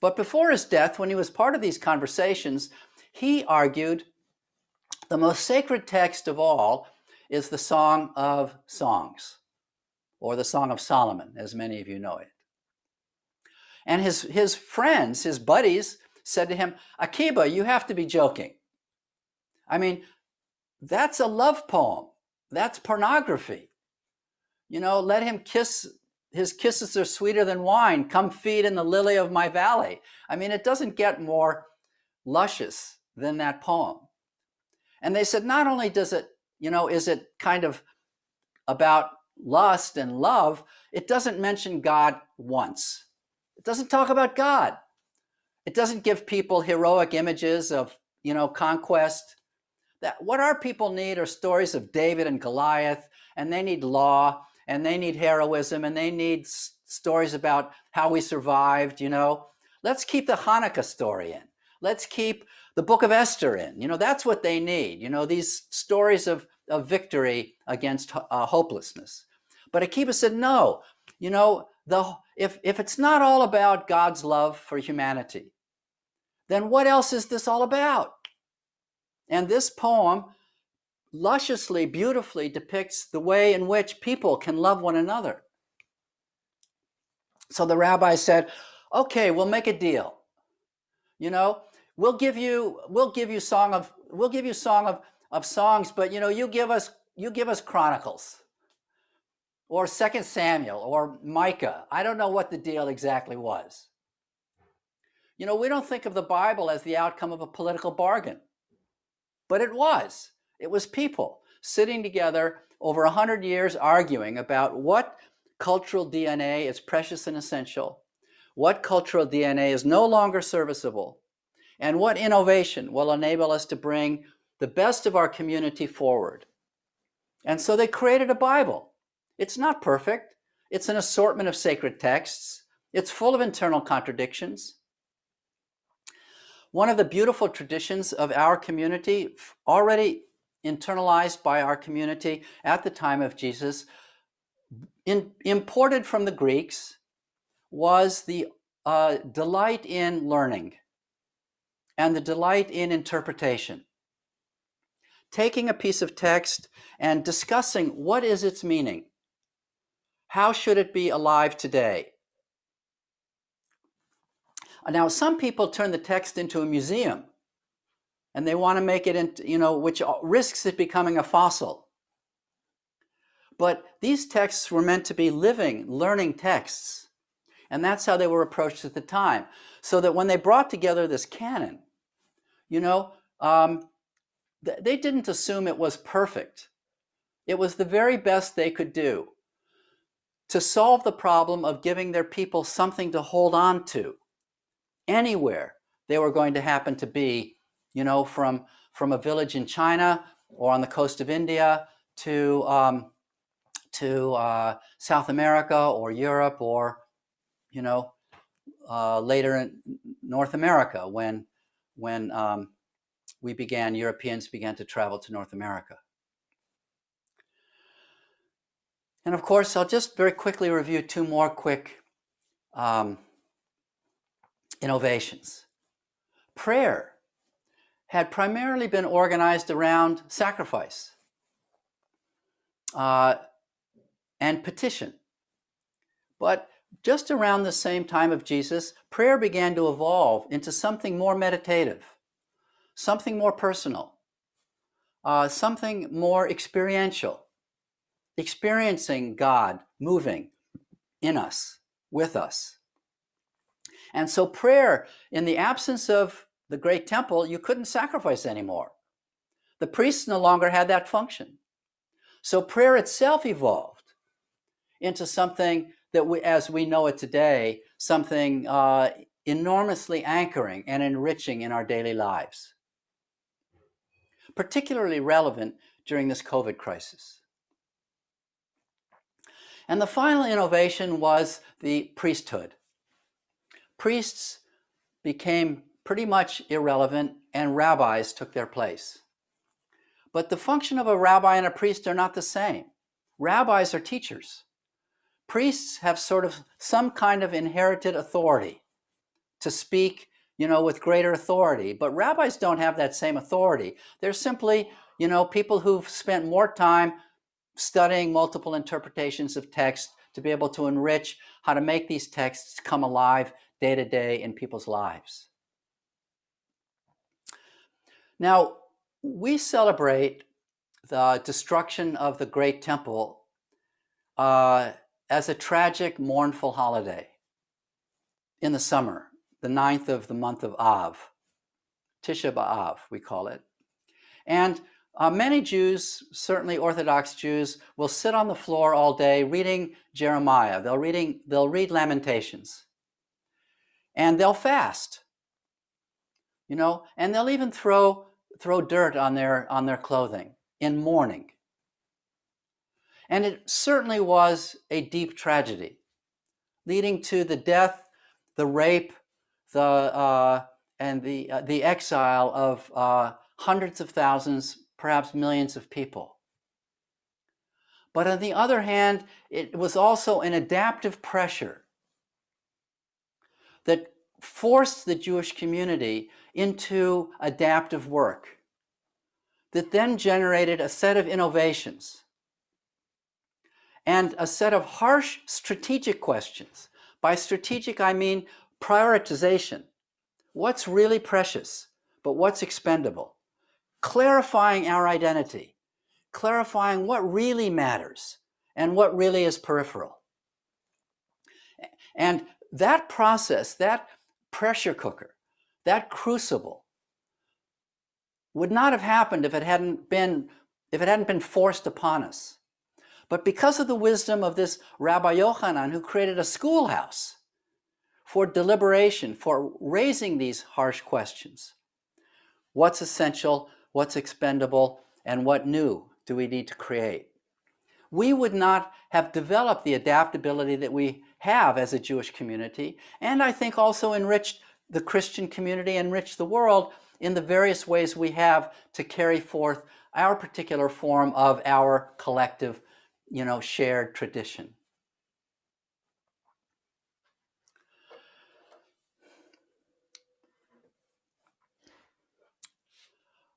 But before his death, when he was part of these conversations, he argued the most sacred text of all is the Song of Songs, or the Song of Solomon, as many of you know it. And his friends, his buddies, said to him, Akiba, you have to be joking. I mean, that's a love poem. That's pornography. You know, let him kiss, his kisses are sweeter than wine. Come feed in the lily of my valley. I mean, it doesn't get more luscious than that poem. And they said, not only does it, you know, is it kind of about lust and love, it doesn't mention God once. It doesn't talk about God. It doesn't give people heroic images of, you know, conquest. That what our people need are stories of David and Goliath, and they need law, and they need heroism, and they need stories about how we survived, you know. Let's keep the Hanukkah story in. Let's keep the book of Esther in. You know, that's what they need. You know, these stories of victory against hopelessness. But Akiba said, no, you know, if it's not all about God's love for humanity, then what else is this all about? And this poem lusciously, beautifully depicts the way in which people can love one another. So the rabbi said, okay, we'll make a deal. You know, we'll give you song of songs, but you know, you give us Chronicles or 2 Samuel or Micah. I don't know what the deal exactly was. You know, we don't think of the Bible as the outcome of a political bargain. but it was. It was people sitting together over 100 years arguing about what cultural DNA is precious and essential, what cultural DNA is no longer serviceable, and what innovation will enable us to bring the best of our community forward. And so they created a Bible. It's not perfect. It's an assortment of sacred texts. It's full of internal contradictions. One of the beautiful traditions of our community, already internalized by our community at the time of Jesus, imported from the Greeks, was the delight in learning and the delight in interpretation. Taking a piece of text and discussing what is its meaning. How should it be alive today? Now, some people turn the text into a museum, and they want to make it into, which risks it becoming a fossil. But these texts were meant to be living, learning texts. And that's how they were approached at the time. So that when they brought together this canon, they didn't assume it was perfect. It was the very best they could do to solve the problem of giving their people something to hold on to anywhere they were going to happen to be, from a village in China or on the coast of India to South America or Europe or, later in North America when Europeans began to travel to North America. And of course, I'll just very quickly review two more quick innovations. Prayer had primarily been organized around sacrifice and petition. But just around the same time of Jesus, prayer began to evolve into something more meditative, something more personal, something more experiential, experiencing God moving in us, with us. And so prayer, in the absence of the great temple, you couldn't sacrifice anymore. The priests no longer had that function. So prayer itself evolved into something that, as we know it today, something enormously anchoring and enriching in our daily lives. Particularly relevant during this COVID crisis. And the final innovation was the priesthood. Priests became pretty much irrelevant and rabbis took their place. But the function of a rabbi and a priest are not the same. Rabbis are teachers. Priests have sort of some kind of inherited authority to speak, with greater authority. But rabbis don't have that same authority. They're simply, people who've spent more time studying multiple interpretations of text to be able to enrich how to make these texts come alive day to day in people's lives. Now, we celebrate the destruction of the Great Temple as a tragic, mournful holiday in the summer, the 9th of the month of Av, Tisha B'Av, we call it. And many Jews, certainly Orthodox Jews, will sit on the floor all day reading Jeremiah. They'll read Lamentations. And they'll fast, and they'll even throw dirt on their clothing in mourning. And it certainly was a deep tragedy, leading to the death, the rape, and the exile of hundreds of thousands, perhaps millions of people. But on the other hand, it was also an adaptive pressure that forced the Jewish community into adaptive work that then generated a set of innovations and a set of harsh strategic questions. By strategic, I mean prioritization. What's really precious, but what's expendable? Clarifying our identity, clarifying what really matters and what really is peripheral. And that process, that pressure cooker, that crucible, would not have happened if it hadn't been forced upon us. But because of the wisdom of this Rabbi Yochanan, who created a schoolhouse for deliberation, for raising these harsh questions, what's essential, what's expendable, and what new do we need to create? We would not have developed the adaptability that we have as a Jewish community, and I think also enriched the Christian community, enriched the world in the various ways we have to carry forth our particular form of our collective, shared tradition.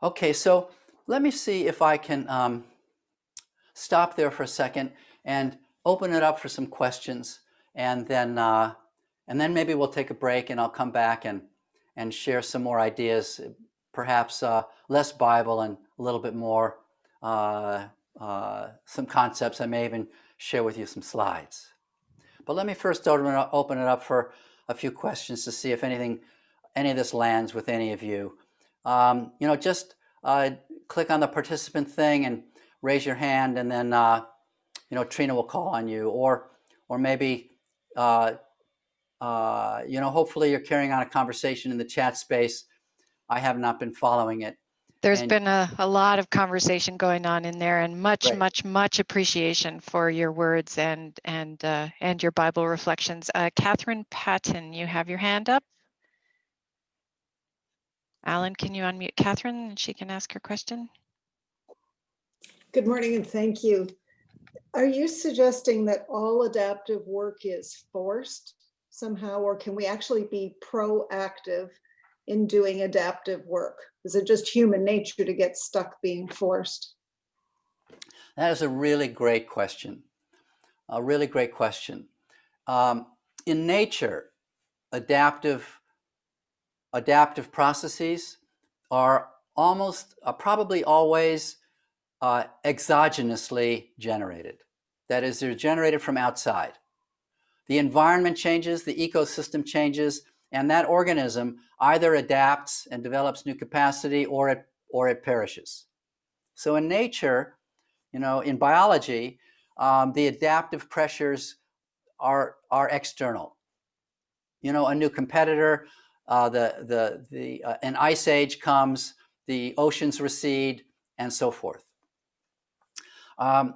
Okay, so let me see if I can stop there for a second and open it up for some questions, and then maybe we'll take a break, and I'll come back and share some more ideas, perhaps less Bible and a little bit more some concepts. I may even share with you some slides. But let me first open it up for a few questions to see if any of this lands with any of you. Just click on the participant thing and raise your hand, and then Trina will call on you, or maybe hopefully you're carrying on a conversation in the chat space. I have not been following it. There's been a lot of conversation going on in there, and much appreciation for your words and your Bible reflections. Catherine Patton, you have your hand up. Alan, can you unmute Catherine and she can ask her question? Good morning and thank you. Are you suggesting that all adaptive work is forced somehow, or can we actually be proactive in doing adaptive work? Is it just human nature to get stuck being forced? That is a really great question. A really great question. In nature, adaptive processes are probably always exogenously generated. That is, they're generated from outside. The environment changes, the ecosystem changes, and that organism either adapts and develops new capacity, or it perishes. So in nature, in biology, the adaptive pressures are external. A new competitor, an ice age comes, the oceans recede, and so forth. Now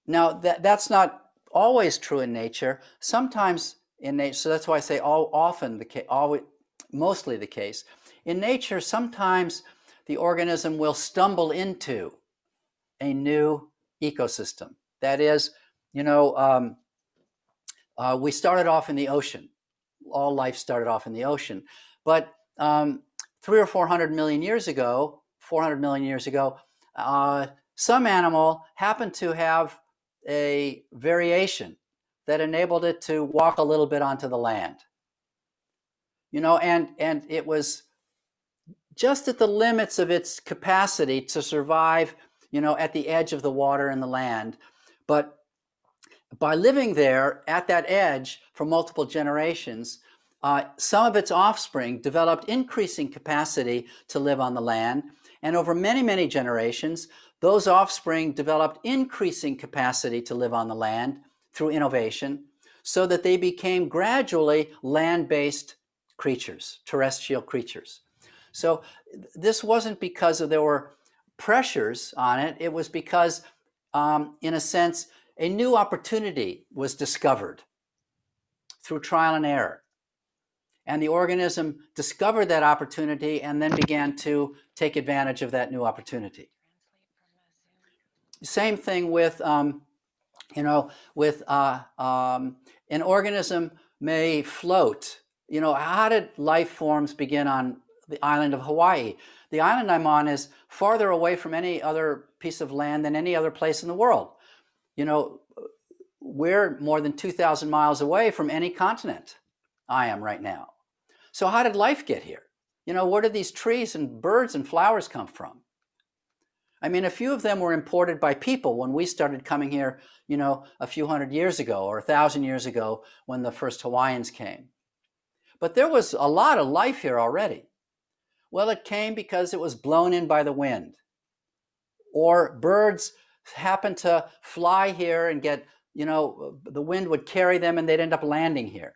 that's not always true in nature. Sometimes in nature, so that's why I say mostly the case. In nature, sometimes the organism will stumble into a new ecosystem. That is, we started off in the ocean. All life started off in the ocean. But 300 or 400 million years ago, some animal happened to have a variation that enabled it to walk a little bit onto the land. And it was just at the limits of its capacity to survive, at the edge of the water and the land. But by living there at that edge for multiple generations, some of its offspring developed increasing capacity to live on the land. And over many, many generations, those offspring developed increasing capacity to live on the land through innovation, so that they became gradually land-based creatures, terrestrial creatures. So this wasn't because there were pressures on it. It was because, in a sense, a new opportunity was discovered through trial and error. And the organism discovered that opportunity and then began to take advantage of that new opportunity. Same thing with, an organism may float. How did life forms begin on the island of Hawaii? The island I'm on is farther away from any other piece of land than any other place in the world. We're more than 2,000 miles away from any continent. I am right now. So how did life get here? Where did these trees and birds and flowers come from? I mean, a few of them were imported by people when we started coming here, a few hundred years ago or 1,000 years ago when the first Hawaiians came. But there was a lot of life here already. Well, it came because it was blown in by the wind. Or birds happened to fly here and get, the wind would carry them and they'd end up landing here.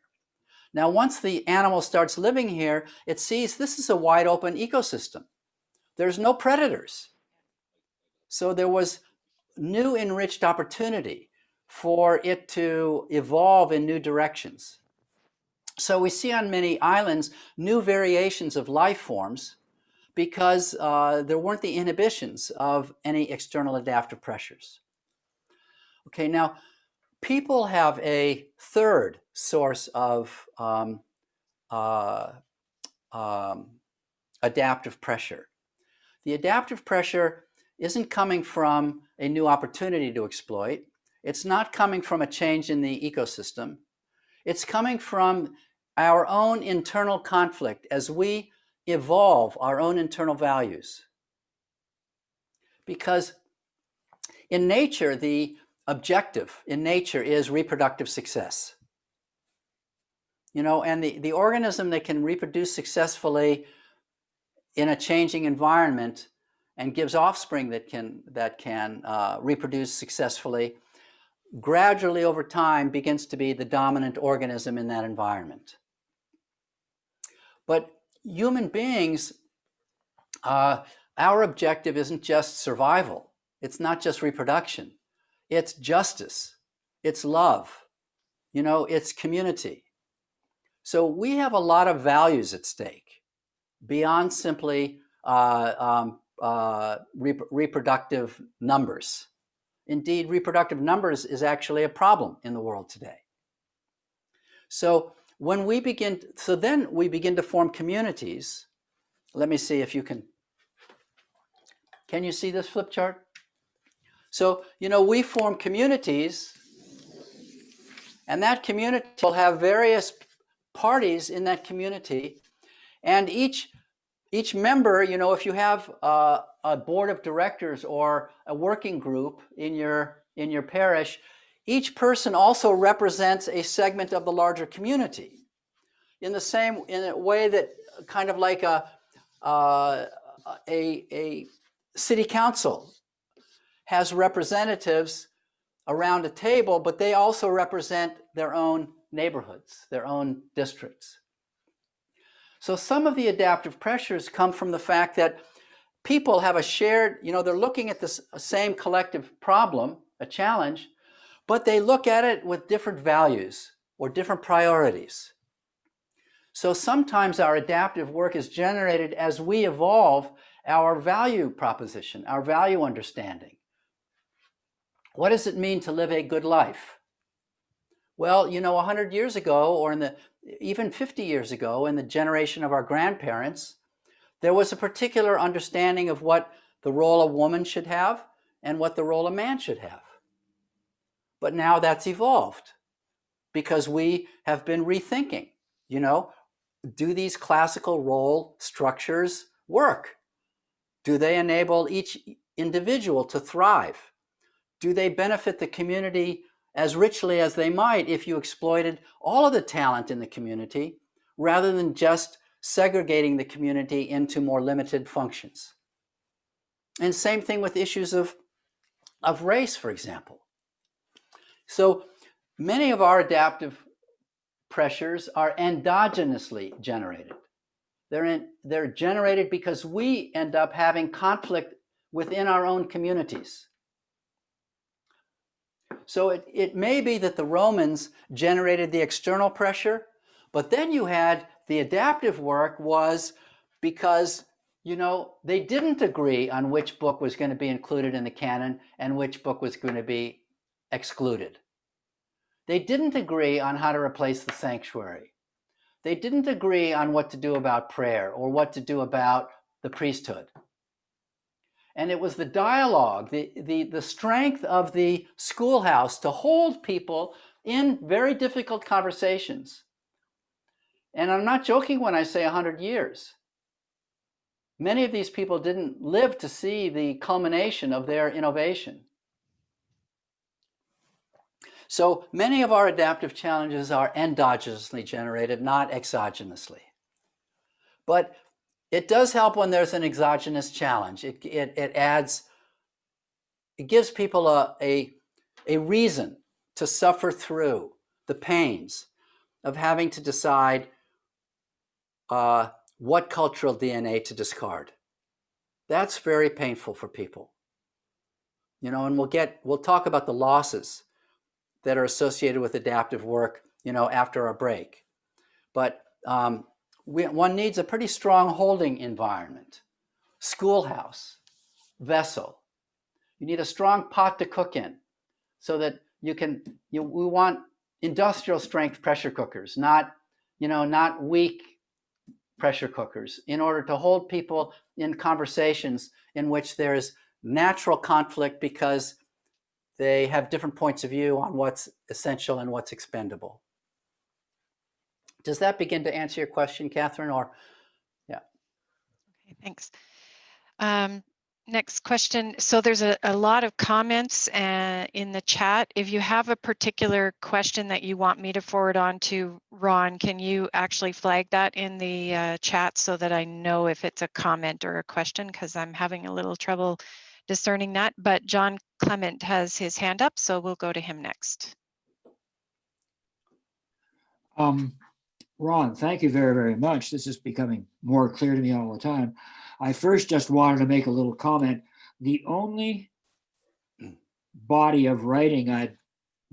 Now, once the animal starts living here, it sees this is a wide open ecosystem. There's no predators. So there was new enriched opportunity for it to evolve in new directions. So we see on many islands new variations of life forms because there weren't the inhibitions of any external adaptive pressures. Okay, now people have a third source of adaptive pressure. The adaptive pressure isn't coming from a new opportunity to exploit. It's not coming from a change in the ecosystem. It's coming from our own internal conflict as we evolve our own internal values. Because in nature, the objective in nature is reproductive success. And the organism that can reproduce successfully in a changing environment and gives offspring that can reproduce successfully, gradually over time begins to be the dominant organism in that environment. But human beings, our objective isn't just survival. It's not just reproduction. It's justice. It's love. It's community. So we have a lot of values at stake beyond simply reproductive numbers. Indeed, reproductive numbers is actually a problem in the world today. So then we begin to form communities. Let me see if you can you see this flip chart? So, we form communities, and that community will have various parties in that community, and each member, if you have a board of directors or a working group in your parish, each person also represents a segment of the larger community. In a way that kind of like a city council has representatives around a table, but they also represent their own neighborhoods, their own districts. So some of the adaptive pressures come from the fact that people have a shared, they're looking at this same collective problem, a challenge, but they look at it with different values or different priorities. So sometimes our adaptive work is generated as we evolve our value proposition, our value understanding. What does it mean to live a good life? Well, 100 years ago, or even 50 years ago, in the generation of our grandparents, there was a particular understanding of what the role a woman should have and what the role a man should have. But now that's evolved because we have been rethinking, do these classical role structures work? Do they enable each individual to thrive? Do they benefit the community as richly as they might if you exploited all of the talent in the community rather than just segregating the community into more limited functions? And same thing with issues of race, for example. So many of our adaptive pressures are endogenously generated. They're generated because we end up having conflict within our own communities. So it may be that the Romans generated the external pressure, but then you had the adaptive work was because, they didn't agree on which book was going to be included in the canon and which book was going to be excluded. They didn't agree on how to replace the sanctuary. They didn't agree on what to do about prayer or what to do about the priesthood. And it was the dialogue, the strength of the schoolhouse to hold people in very difficult conversations. And I'm not joking when I say 100 years. Many of these people didn't live to see the culmination of their innovation. So many of our adaptive challenges are endogenously generated, not exogenously. But It does help when there's an exogenous challenge. It gives people a reason to suffer through the pains of having to decide what cultural DNA to discard. That's very painful for people. You know, and we'll talk about the losses that are associated with adaptive work, you know, after our break. But one needs a pretty strong holding environment, schoolhouse, vessel. You need a strong pot to cook in so that we want industrial strength pressure cookers, not weak pressure cookers, in order to hold people in conversations in which there's natural conflict because they have different points of view on what's essential and what's expendable. Does that begin to answer your question, Catherine? Or, yeah. Okay, thanks. Next question. So there's a lot of comments in the chat. If you have a particular question that you want me to forward on to Ron, can you actually flag that in the chat so that I know if it's a comment or a question? Because I'm having a little trouble discerning that. But John Clement has his hand up, so we'll go to him next. Ron, thank you very, very much. This is becoming more clear to me all the time. I first just wanted to make a little comment. The only body of writing I'd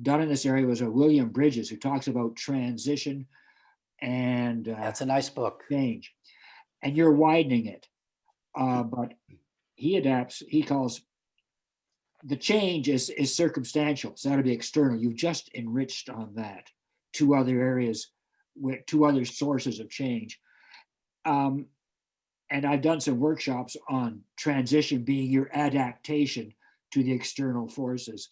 done in this area was a William Bridges, who talks about transition and that's a nice book. Change. And you're widening it. But he calls the change is circumstantial. So that'll be external. You've just enriched on that. Two other areas, with two other sources of change. And I've done some workshops on transition being your adaptation to the external forces.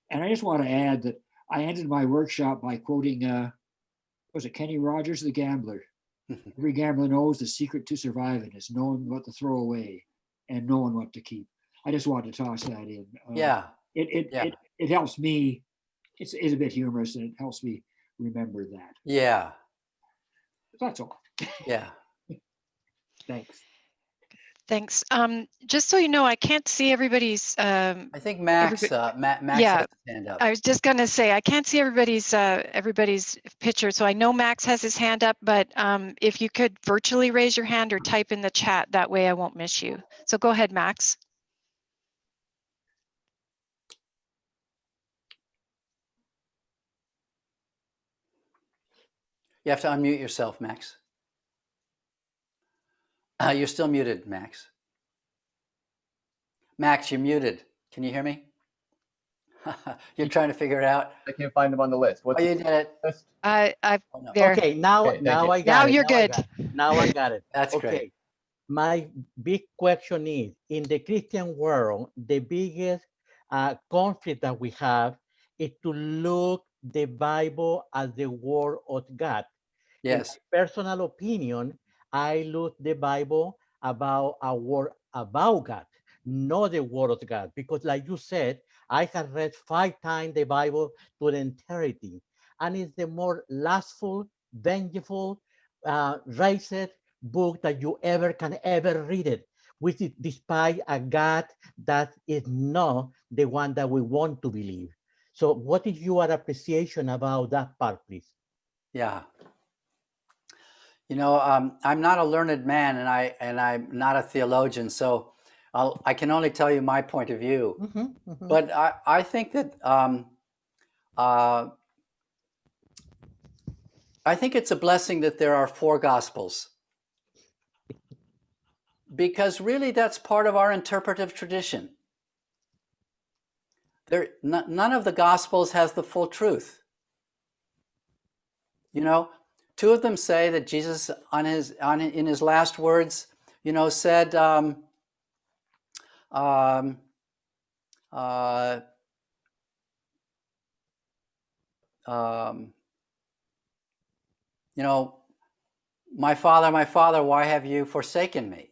And I just want to add that I ended my workshop by quoting, was it Kenny Rogers, The Gambler? Every gambler knows the secret to surviving is knowing what to throw away and knowing what to keep. I just wanted to toss that in. It helps me. It's a bit humorous, and it helps me remember that. Yeah. That's all. Yeah. Thanks. Thanks. Just so you know, I can't see everybody's. I think Max. Max yeah, has his hand up. I was just going to say I can't see everybody's picture, so I know Max has his hand up. But if you could virtually raise your hand or type in the chat, that way I won't miss you. So go ahead, Max. You have to unmute yourself, Max. You're still muted, Max. Max, you're muted. Can you hear me? You're trying to figure it out. I can't find them on the list. What's you did it. List? There. Okay, now I got it. Now you're good. Now I got it. That's okay. Great. My big question is, in the Christian world, the biggest conflict that we have is to look the Bible as the word of God. Yes. In my personal opinion, I look the Bible about a word about God, not the word of God. Because like you said, I have read 5 times the Bible to the entirety. And it's the more lustful, vengeful, raised book that you can ever read it, which is despite a God that is not the one that we want to believe. So what is your appreciation about that part, please? Yeah. You know, I'm not a learned man, and I'm not a theologian, so I can only tell you my point of view. But I think that I think it's a blessing that there are 4 Gospels, because really that's part of our interpretive tradition. None of the Gospels has the full truth. You know, 2 of them say that Jesus, in his last words, you know, said, you know, my Father, why have you forsaken me?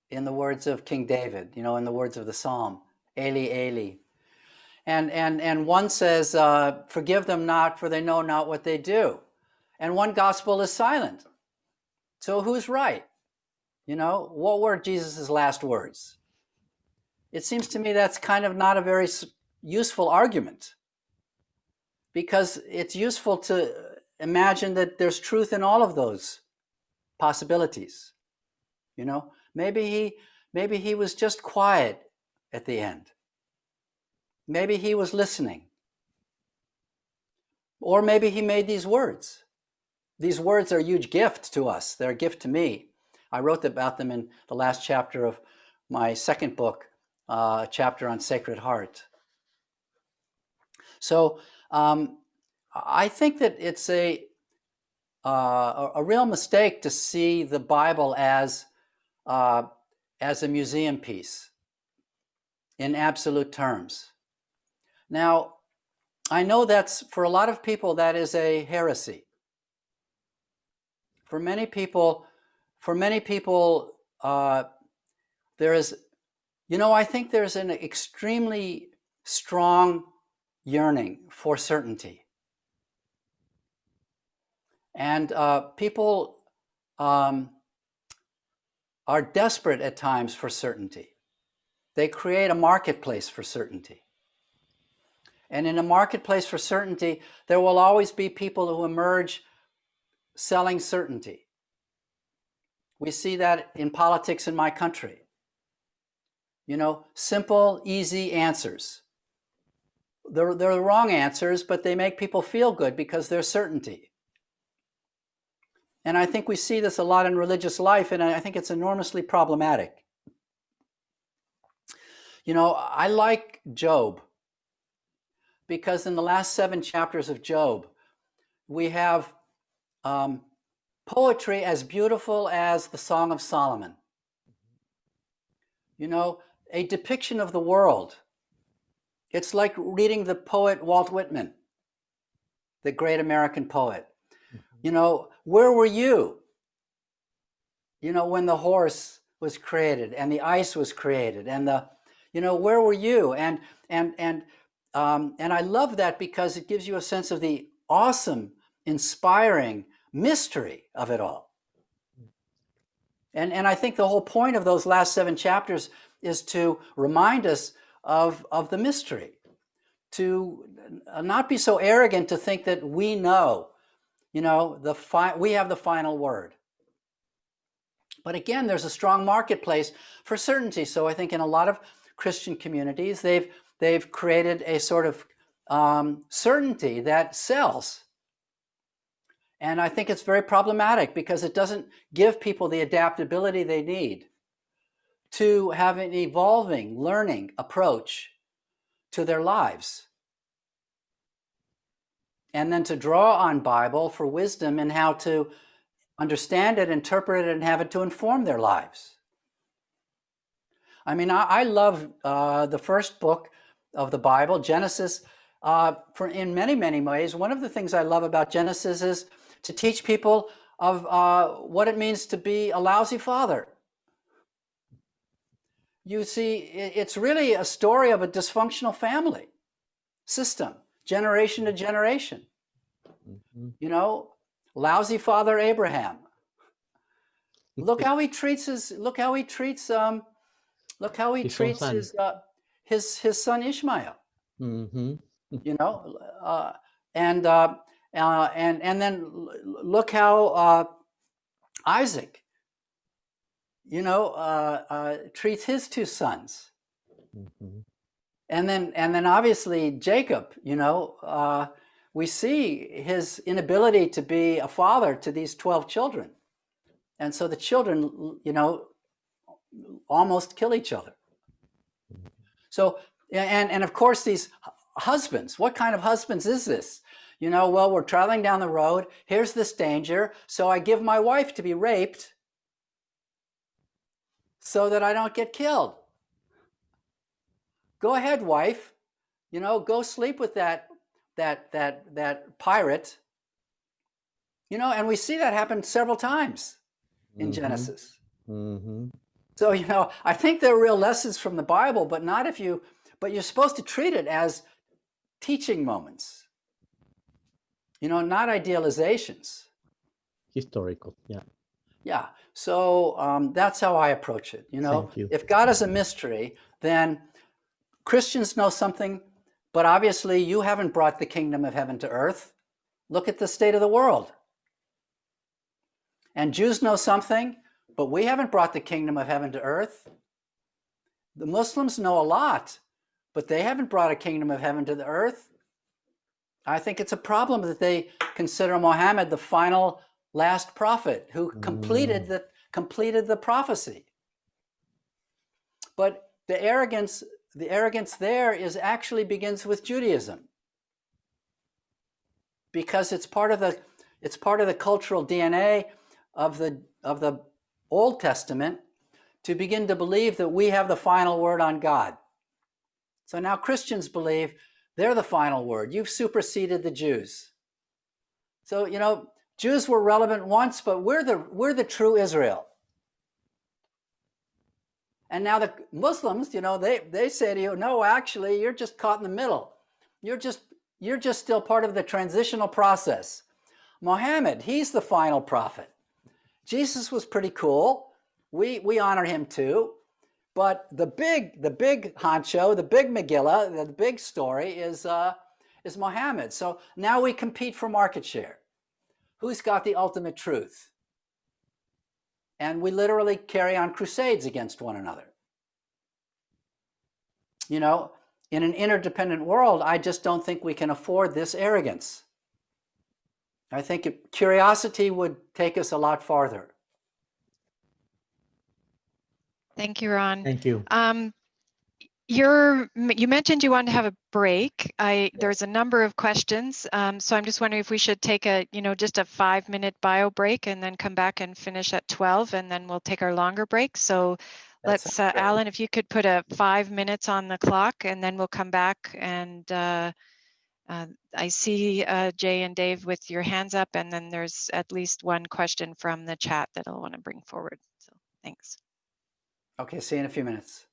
In the words of King David, you know, in the words of the Psalm, Eli, Eli. And one says, forgive them not, for they know not what they do. And one gospel is silent. So who's right? You know, what were Jesus' last words? It seems to me that's kind of not a very useful argument, because it's useful to imagine that there's truth in all of those possibilities. You know, maybe he was just quiet at the end. Maybe he was listening. Or maybe he made these words. These words are a huge gift to us. They're a gift to me. I wrote about them in the last chapter of my second book, a chapter on Sacred Heart. So I think that it's a real mistake to see the Bible as a museum piece in absolute terms. Now, I know that's, for a lot of people, that is a heresy. For many people, there is, you know, I think there's an extremely strong yearning for certainty. And people are desperate at times for certainty. They create a marketplace for certainty. And in a marketplace for certainty, there will always be people who emerge selling certainty. We see that in politics in my country. You know, simple, easy answers. They're the wrong answers, but they make people feel good because they're certainty. And I think we see this a lot in religious life, and I think it's enormously problematic. You know, I like Job, because in the last 7 chapters of Job, we have poetry as beautiful as the Song of Solomon. You know, a depiction of the world. It's like reading the poet Walt Whitman, the great American poet. You know, where were you? You know, when the horse was created and the ice was created, and where were you? And I love that, because it gives you a sense of the awesome, inspiring mystery of it all. And I think the whole point of those last 7 chapters is to remind us of the mystery, to not be so arrogant to think that we know, you know, we have the final word. But again, there's a strong marketplace for certainty. So I think in a lot of Christian communities, they've created a sort of certainty that sells. And I think it's very problematic, because it doesn't give people the adaptability they need to have an evolving, learning approach to their lives. And then to draw on Bible for wisdom and how to understand it, interpret it, and have it to inform their lives. I mean, I love the first book of the Bible, Genesis, in many, many ways. One of the things I love about Genesis is to teach people of what it means to be a lousy father. You see, it's really a story of a dysfunctional family system, generation to generation. Mm-hmm. You know, lousy father Abraham. Look how he treats his son Ishmael. Mm-hmm. You know, and then look how Isaac, you know, treats his 2 sons. Mm-hmm. And then obviously Jacob, you know, we see his inability to be a father to these 12 children. And so the children, you know, almost kill each other. So, and of course these husbands, what kind of husbands is this? You know, well, we're traveling down the road, here's this danger, so I give my wife to be raped so that I don't get killed. Go ahead, wife, you know, go sleep with that pirate. You know, and we see that happen several times in mm-hmm. Genesis. Mm-hmm. So, you know, I think there are real lessons from the Bible, but you're supposed to treat it as teaching moments. You know, not idealizations. Historical, yeah. Yeah. So that's how I approach it. You know, Thank you. if God is a mystery, then Christians know something, but obviously you haven't brought the kingdom of heaven to earth. Look at the state of the world. And Jews know something, but we haven't brought the kingdom of heaven to earth. The Muslims know a lot, but they haven't brought a kingdom of heaven to the earth. I think it's a problem that they consider Muhammad the final last prophet who completed the prophecy. But the arrogance there is actually begins with Judaism, because it's part of the cultural DNA of the Old Testament to begin to believe that we have the final word on God. So now Christians believe they're the final word. You've superseded the Jews. So, you know, Jews were relevant once, but we're the true Israel. And now the Muslims, you know, they say to you, no, actually, you're just caught in the middle. You're just still part of the transitional process. Muhammad, he's the final prophet. Jesus was pretty cool. We honor him too. But the big honcho, the big Megillah, the big story is Muhammad. So now we compete for market share. Who's got the ultimate truth? And we literally carry on crusades against one another. You know, in an interdependent world, I just don't think we can afford this arrogance. I think curiosity would take us a lot farther. Thank you, Ron. Thank you. You mentioned you wanted to have a break. Yes. There's a number of questions, so I'm just wondering if we should take just a 5-minute bio break and then come back and finish at 12, and then we'll take our longer break. So let's, Alan, if you could put a 5 minutes on the clock, and then we'll come back. And I see Jay and Dave with your hands up, and then there's at least one question from the chat that I'll want to bring forward. So thanks. Okay, see you in a few minutes.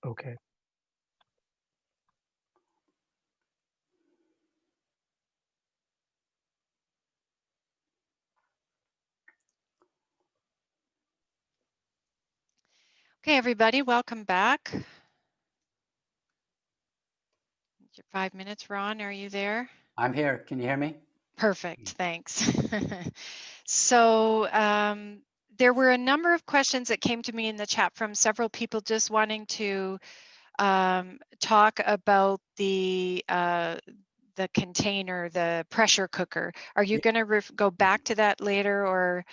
Okay. Okay, everybody, welcome back. Your 5 minutes. Ron, are you there? I'm here. Can you hear me? Perfect, thanks. So there were a number of questions that came to me in the chat from several people just wanting to talk about the container, the pressure cooker. Are you going to go back to that later, or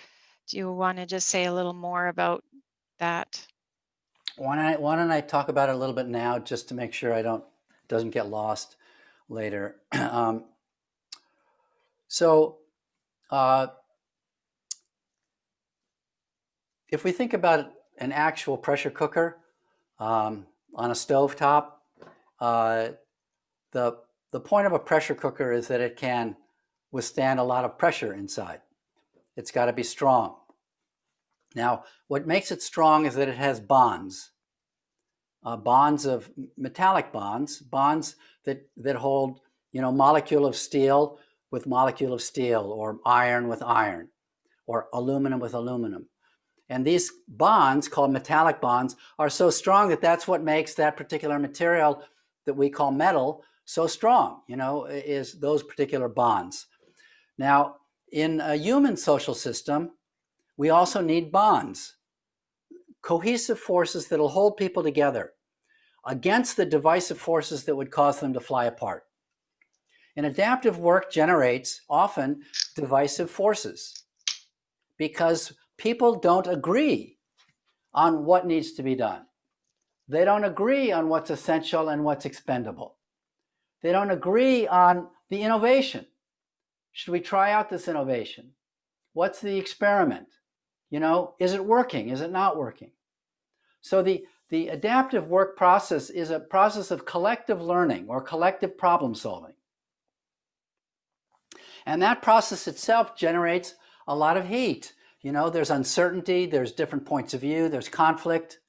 do you want to just say a little more about that? Why don't I talk about it a little bit now, just to make sure doesn't get lost later. So if we think about an actual pressure cooker on a stovetop, the point of a pressure cooker is that it can withstand a lot of pressure inside. It's got to be strong. Now, what makes it strong is that it has bonds. Bonds of metallic bonds that hold, molecule of steel with molecule of steel, or iron with iron, or aluminum with aluminum. And these bonds, called metallic bonds, are so strong that that's what makes that particular material that we call metal so strong, is those particular bonds. Now, in a human social system, we also need bonds, cohesive forces that'll hold people together against the divisive forces that would cause them to fly apart. And adaptive work generates often divisive forces because people don't agree on what needs to be done. They don't agree on what's essential and what's expendable. They don't agree on the innovation. Should we try out this innovation? What's the experiment? Is it working? Is it not working? So the adaptive work process is a process of collective learning or collective problem solving. And that process itself generates a lot of heat. There's uncertainty, there's different points of view, there's conflict.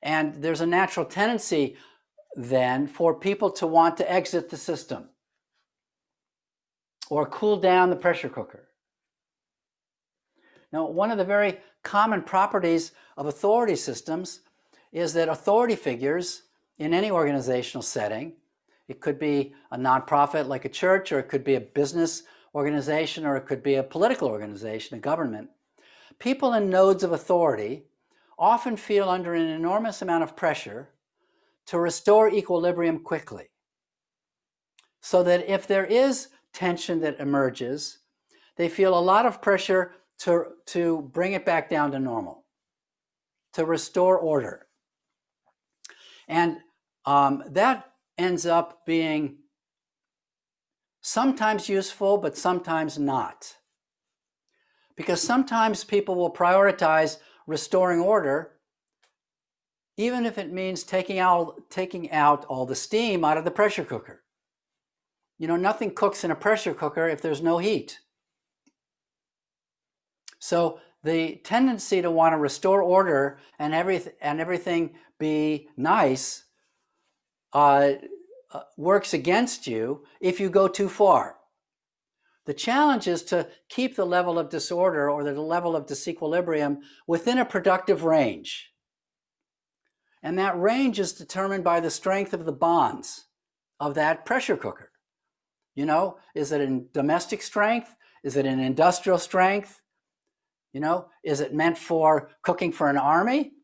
And there's a natural tendency then for people to want to exit the system or cool down the pressure cooker. Now, one of the very common properties of authority systems is that authority figures in any organizational setting, it could be a nonprofit like a church, or it could be a business organization, or it could be a political organization, a government. People in nodes of authority often feel under an enormous amount of pressure to restore equilibrium quickly, so that if there is tension that emerges, they feel a lot of pressure to bring it back down to normal, to restore order. And that ends up being sometimes useful, but sometimes not. Because sometimes people will prioritize restoring order, even if it means taking out all the steam out of the pressure cooker. Nothing cooks in a pressure cooker if there's no heat. So the tendency to want to restore order and everything be nice works against you if you go too far. The challenge is to keep the level of disorder or the level of disequilibrium within a productive range. And that range is determined by the strength of the bonds of that pressure cooker. Is it in domestic strength? Is it in industrial strength? Is it meant for cooking for an army?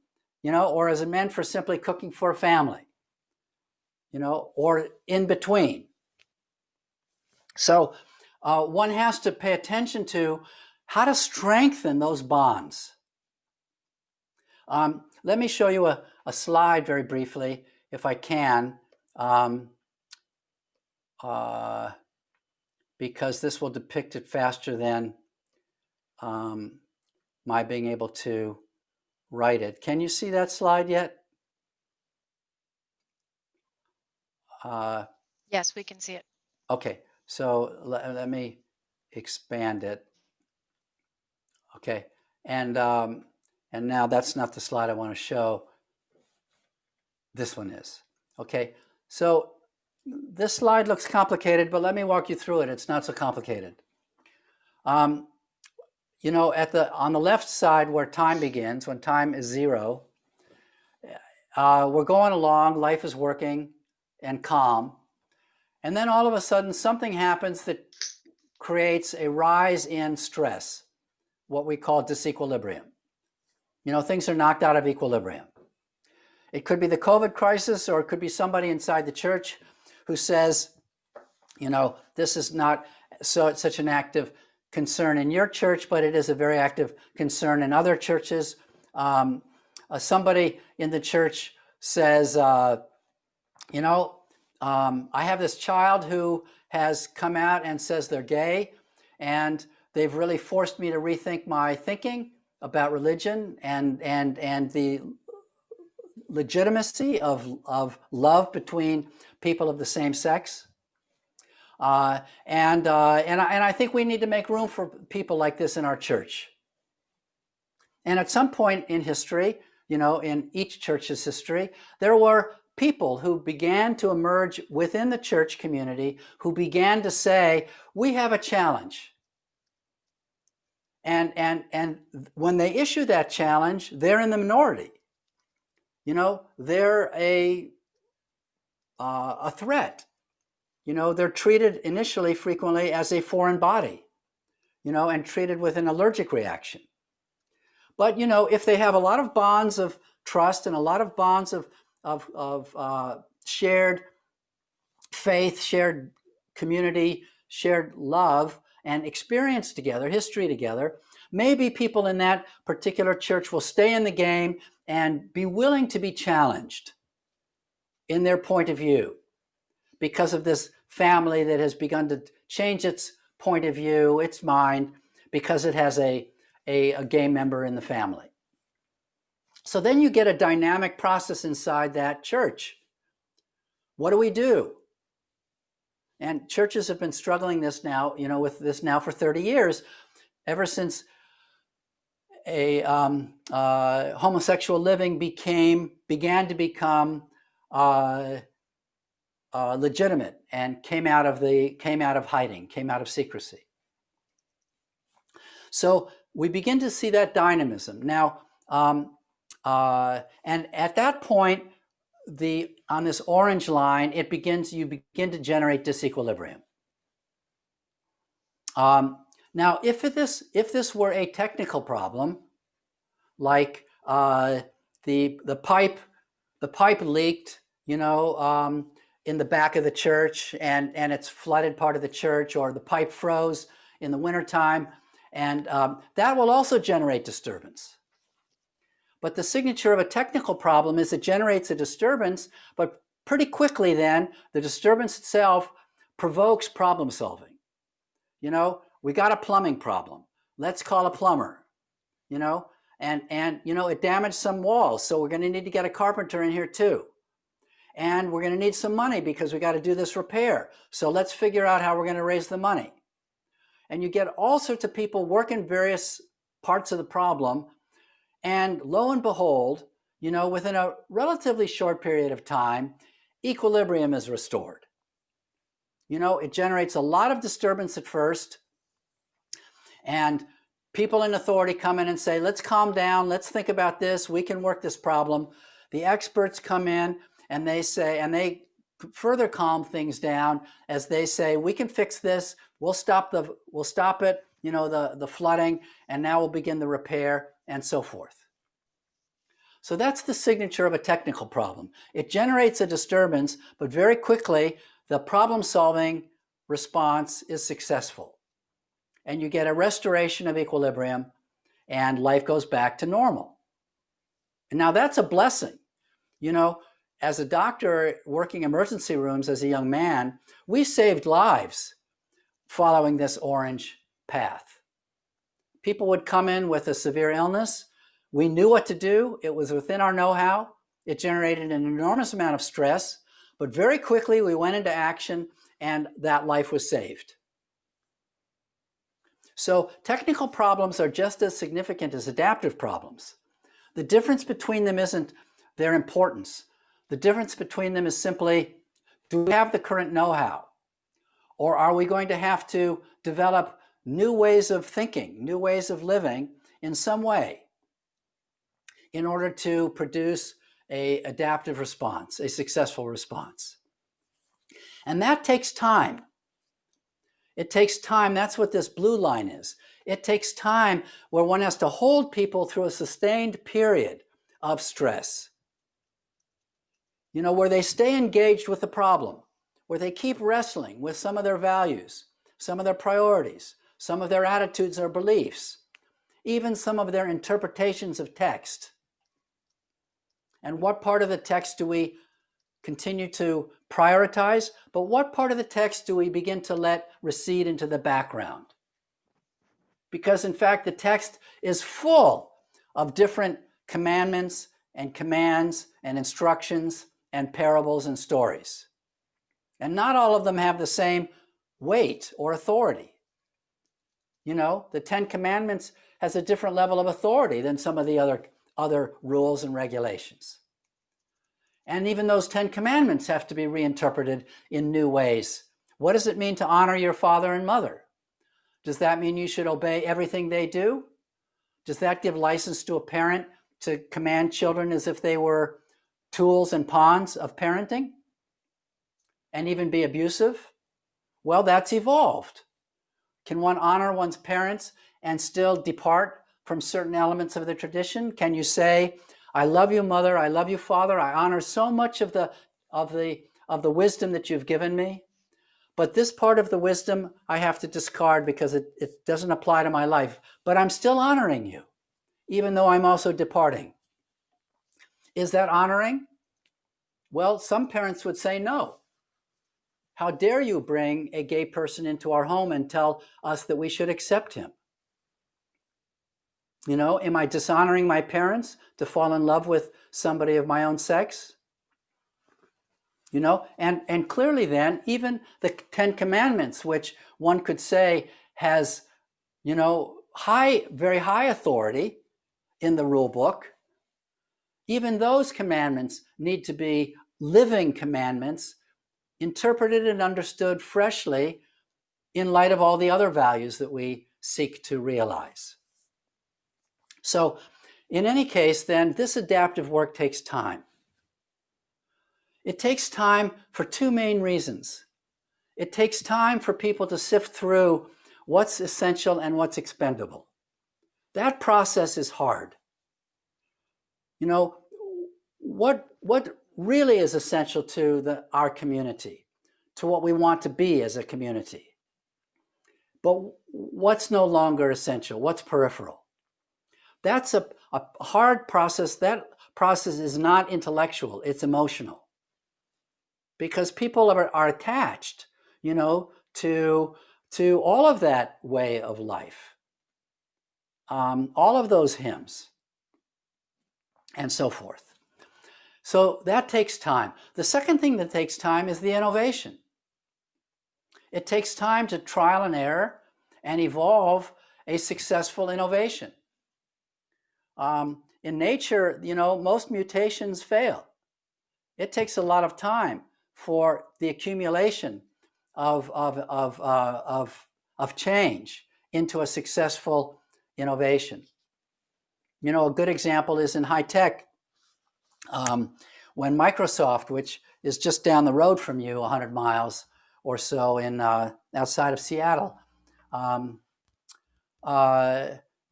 Or is it meant for simply cooking for a family? Or in between. So one has to pay attention to how to strengthen those bonds. Let me show you a slide very briefly, if I can, because this will depict it faster than my being able to write it. Can you see that slide yet? Yes, we can see it. Okay, so let me expand it. Okay, and now that's not the slide I want to show. this one is. Okay, so this slide looks complicated, but let me walk you through it. It's not so complicated. You know, on the left side where time begins, when time is 0, we're going along, life is working and calm. And then all of a sudden something happens that creates a rise in stress, what we call disequilibrium. You know, things are knocked out of equilibrium. It could be the COVID crisis, or it could be somebody inside the church who says, you know, this is not such an active concern in your church, but it is a very active concern in other churches. Somebody in the church says, you know, I have this child who has come out and says they're gay, and they've really forced me to rethink my thinking about religion and the legitimacy of love between people of the same sex. And I think we need to make room for people like this in our church. And at some point in history, you know, in each church's history, there were people who began to emerge within the church community who began to say, we have a challenge. And when they issue that challenge, they're in the minority. You know, they're a threat. You know, they're treated initially frequently as a foreign body, you know, and treated with an allergic reaction. But, you know, if they have a lot of bonds of trust and a lot of bonds of shared faith, shared community, shared love, and experience together, history together, maybe people in that particular church will stay in the game and be willing to be challenged in their point of view because of this family that has begun to change its point of view, its mind, because it has a gay member in the family. So then you get a dynamic process inside that church. What do we do? And churches have been struggling this now, you know, with this now for 30 years, ever since a homosexual living began to become legitimate and came out of hiding, came out of secrecy. So we begin to see that dynamism now, and at that point, on this orange line, you begin to generate disequilibrium. Now, if this were a technical problem, like the pipe leaked, you know, in the back of the church, and it's flooded part of the church, or the pipe froze in the wintertime, and that will also generate disturbance. But the signature of a technical problem is it generates a disturbance, but pretty quickly then, the disturbance itself provokes problem solving. You know, we got a plumbing problem. Let's call a plumber, you know, and you know, it damaged some walls, so we're going to need to get a carpenter in here too. And we're going to need some money because we got to do this repair. So let's figure out how we're going to raise the money. And you get all sorts of people working various parts of the problem. And lo and behold, you know, within a relatively short period of time, equilibrium is restored. You know, it generates a lot of disturbance at first. And people in authority come in and say, let's calm down. Let's think about this. We can work this problem. The experts come in and they say, and they further calm things down as they say, we can fix this. We'll stop it, you know, the flooding, and now we'll begin the repair, and so forth. So that's the signature of a technical problem. It generates a disturbance, but very quickly the problem-solving response is successful. And you get a restoration of equilibrium, and life goes back to normal. And now that's a blessing. You know, as a doctor working emergency rooms as a young man, we saved lives following this orange path. People would come in with a severe illness. We knew what to do. It was within our know-how. It generated an enormous amount of stress, but very quickly we went into action and that life was saved. So technical problems are just as significant as adaptive problems. The difference between them isn't their importance. The difference between them is simply, do we have the current know-how? Or are we going to have to develop new ways of thinking, new ways of living in some way in order to produce an adaptive response, a successful response? And that takes time. It takes time. That's what this blue line is. It takes time where one has to hold people through a sustained period of stress, where they stay engaged with the problem, where they keep wrestling with some of their values, some of their priorities, some of their attitudes or beliefs, even some of their interpretations of text. And what part of the text do we continue to prioritize? But what part of the text do we begin to let recede into the background? Because in fact, the text is full of different commandments and commands and instructions and parables and stories. And not all of them have the same weight or authority. The Ten Commandments has a different level of authority than some of the other rules and regulations. And even those 10 commandments have to be reinterpreted in new ways. What does it mean to honor your father and mother? Does that mean you should obey everything they do? Does that give license to a parent to command children as if they were tools and pawns of parenting? And even be abusive? Well, that's evolved. Can one honor one's parents and still depart from certain elements of the tradition? Can you say, I love you, mother, I love you, father, I honor so much of the wisdom that you've given me, but this part of the wisdom I have to discard because it doesn't apply to my life, but I'm still honoring you, even though I'm also departing. Is that honoring? Well, some parents would say no. How dare you bring a gay person into our home and tell us that we should accept him? Am I dishonoring my parents to fall in love with somebody of my own sex? And clearly then, even the 10 Commandments, which one could say has, very high authority in the rule book, even those commandments need to be living commandments, interpreted and understood freshly in light of all the other values that we seek to realize. So in any case, then, this adaptive work takes time. It takes time for two main reasons. It takes time for people to sift through what's essential and what's expendable. That process is hard. What really is essential to our community, to what we want to be as a community? But what's no longer essential? What's peripheral? That's a hard process. That process is not intellectual, it's emotional. Because people are attached, to all of that way of life, all of those hymns, and so forth. So that takes time. The second thing that takes time is the innovation. It takes time to trial and error and evolve a successful innovation. In nature, most mutations fail. It takes a lot of time for the accumulation of change into a successful innovation. A good example is in high tech. When Microsoft, which is just down the road from you, 100 miles or so outside of Seattle,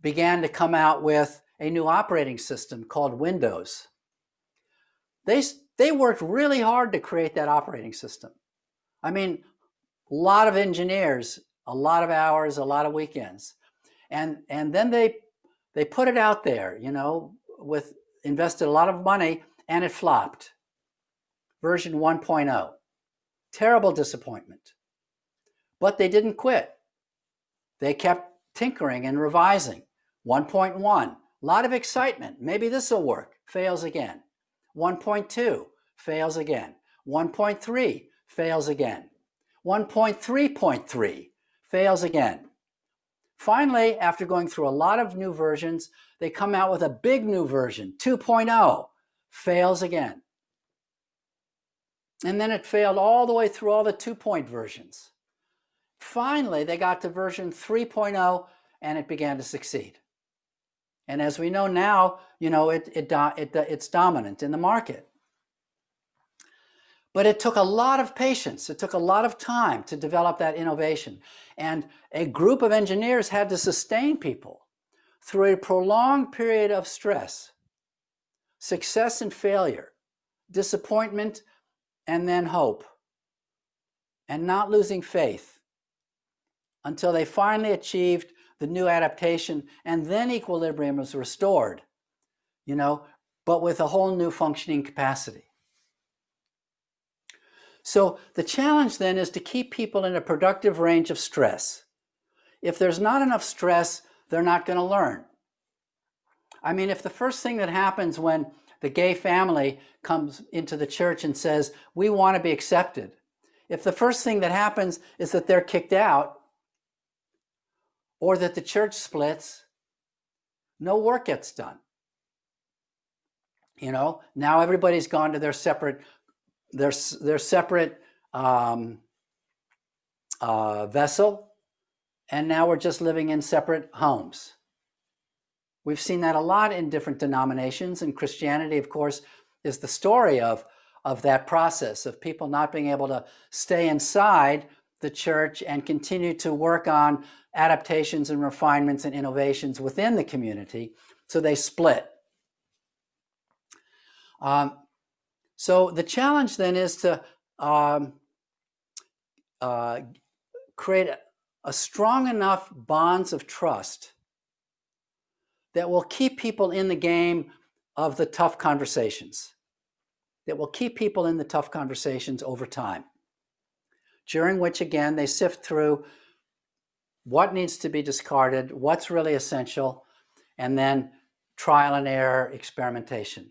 began to come out with a new operating system called Windows. They worked really hard to create that operating system. I mean, a lot of engineers, a lot of hours, a lot of weekends. And then they put it out there, invested a lot of money, and it flopped. Version 1.0. Terrible disappointment. But they didn't quit. They kept tinkering and revising. 1.1, a lot of excitement. Maybe this will work. Fails again. 1.2, fails again. 1.3, fails again. 1.3.3, fails again. Finally, after going through a lot of new versions, they come out with a big new version, 2.0, fails again. And then it failed all the way through all the 2-point versions. Finally, they got to version 3.0 and it began to succeed. And as we know now, it's dominant in the market. But it took a lot of patience. It took a lot of time to develop that innovation. And a group of engineers had to sustain people through a prolonged period of stress, success and failure, disappointment, and then hope, and not losing faith until they finally achieved the new adaptation, and then equilibrium was restored, but with a whole new functioning capacity. So the challenge then is to keep people in a productive range of stress. If there's not enough stress, they're not going to learn. I mean, if the first thing that happens when the gay family comes into the church and says, we want to be accepted, if the first thing that happens is that they're kicked out or that the church splits, no work gets done. Now everybody's gone to their separate vessel, and now we're just living in separate homes. We've seen that a lot in different denominations, and Christianity, of course, is the story of that process of people not being able to stay inside the church and continue to work on adaptations and refinements and innovations within the community, so they split. So the challenge then is to create a strong enough bonds of trust that will keep people in the game of the tough conversations, over time, during which, again, they sift through what needs to be discarded, what's really essential, and then trial and error experimentation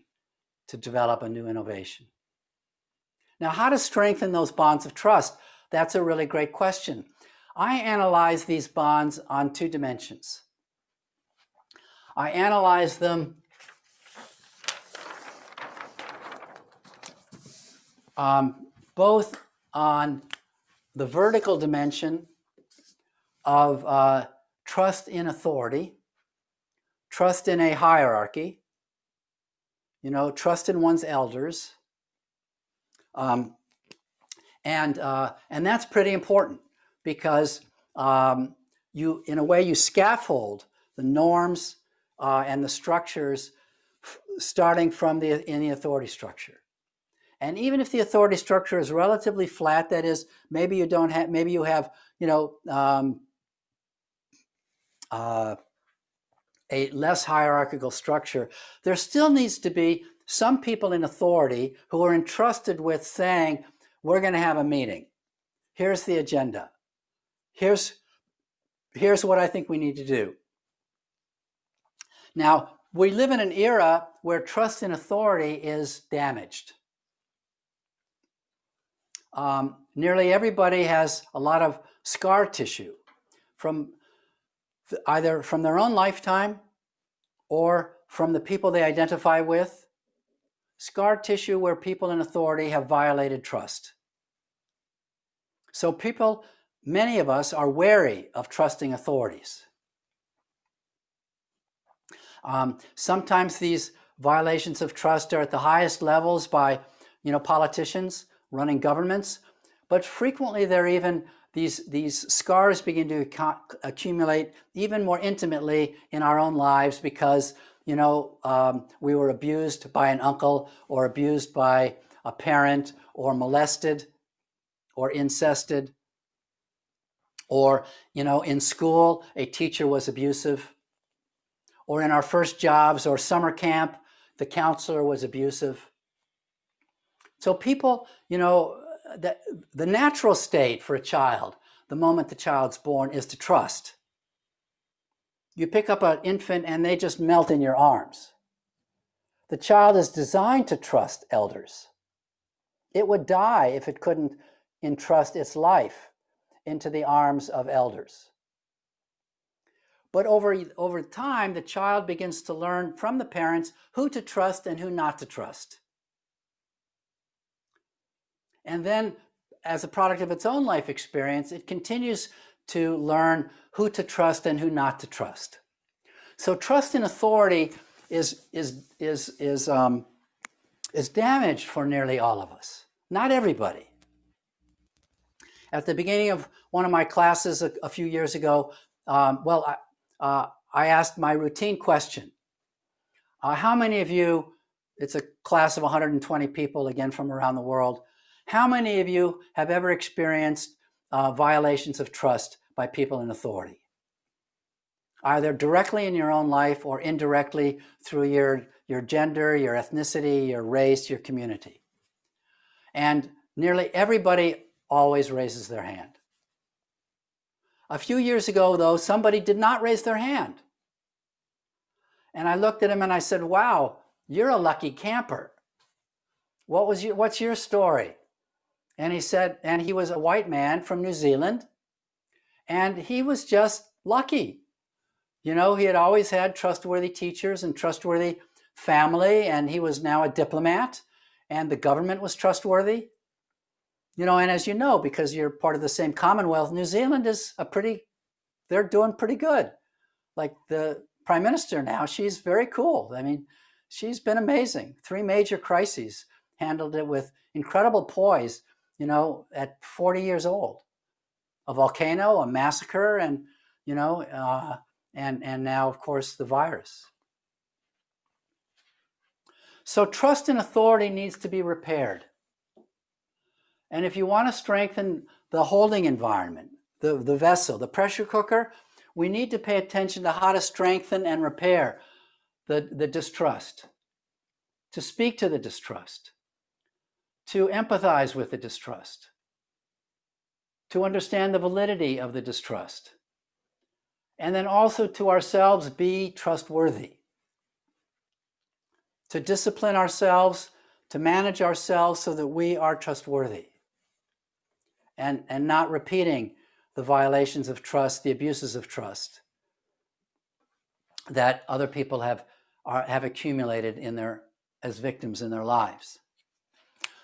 to develop a new innovation. Now, how to strengthen those bonds of trust? That's a really great question. I analyze these bonds on 2 dimensions. I analyze them both on the vertical dimension of trust in authority, trust in a hierarchy, trust in one's elders, and that's pretty important because in a way you scaffold the norms and the structures starting from in the authority structure. And even if the authority structure is relatively flat, that is, maybe you have a less hierarchical structure, there still needs to be some people in authority who are entrusted with saying, we're going to have a meeting. Here's the agenda. Here's what I think we need to do. Now, we live in an era where trust in authority is damaged. Nearly everybody has a lot of scar tissue either from their own lifetime or from the people they identify with. Scar tissue where people in authority have violated trust. So many of us are wary of trusting authorities. Sometimes these violations of trust are at the highest levels by, politicians running governments, but frequently they're even these scars begin to accumulate even more intimately in our own lives because, we were abused by an uncle or abused by a parent or molested or incested, or, in school, a teacher was abusive, or in our first jobs or summer camp, the counselor was abusive. So people, the natural state for a child, the moment the child's born, is to trust. You pick up an infant and they just melt in your arms. The child is designed to trust elders. It would die if it couldn't entrust its life into the arms of elders. But over time, the child begins to learn from the parents who to trust and who not to trust. And then as a product of its own life experience, it continues to learn who to trust and who not to trust. So trust in authority is damaged for nearly all of us, not everybody. At the beginning of one of my classes a few years ago, I asked my routine question. How many of you, it's a class of 120 people, again from around the world, how many of you have ever experienced violations of trust by people in authority? Either directly in your own life or indirectly through your gender, your ethnicity, your race, your community. And nearly everybody always raises their hand. A few years ago, though, somebody did not raise their hand. And I looked at him and I said, wow, you're a lucky camper. What's your story? And he said, and he was a white man from New Zealand, and he was just lucky. You know, he had always had trustworthy teachers and trustworthy family, and he was now a diplomat, and the government was trustworthy. You know, and as you know, because you're part of the same Commonwealth, New Zealand is they're doing pretty good. Like the Prime Minister now, she's very cool. I mean, she's been amazing. 3 major crises, handled it with incredible poise, you know, at 40 years old. A volcano, a massacre, and, you know, and now, of course, the virus. So trust in authority needs to be repaired. And if you want to strengthen the holding environment, the vessel, the pressure cooker, we need to pay attention to how to strengthen and repair the distrust, to speak to the distrust, to empathize with the distrust, to understand the validity of the distrust, and then also to ourselves be trustworthy, to discipline ourselves, to manage ourselves so that we are trustworthy, and not repeating the violations of trust, the abuses of trust that other people have accumulated as victims in their lives.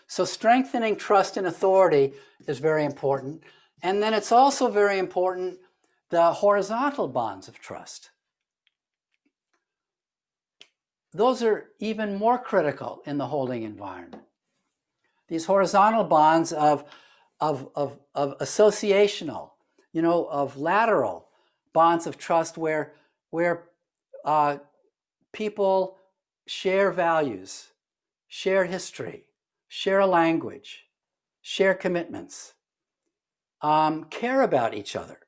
So strengthening trust and authority is very important. And then it's also very important, the horizontal bonds of trust. Those are even more critical in the holding environment. These horizontal bonds of associational, you know, of lateral bonds of trust where people share values, share history, share a language, share commitments, care about each other,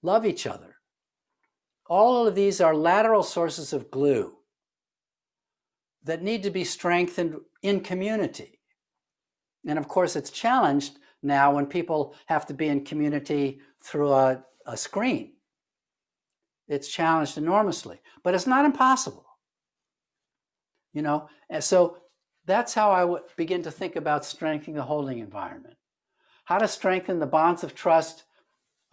love each other. All of these are lateral sources of glue that need to be strengthened in community. And of course, it's challenged now when people have to be in community through a screen. It's challenged enormously, but it's not impossible. You know, and so that's how I would begin to think about strengthening the holding environment. How to strengthen the bonds of trust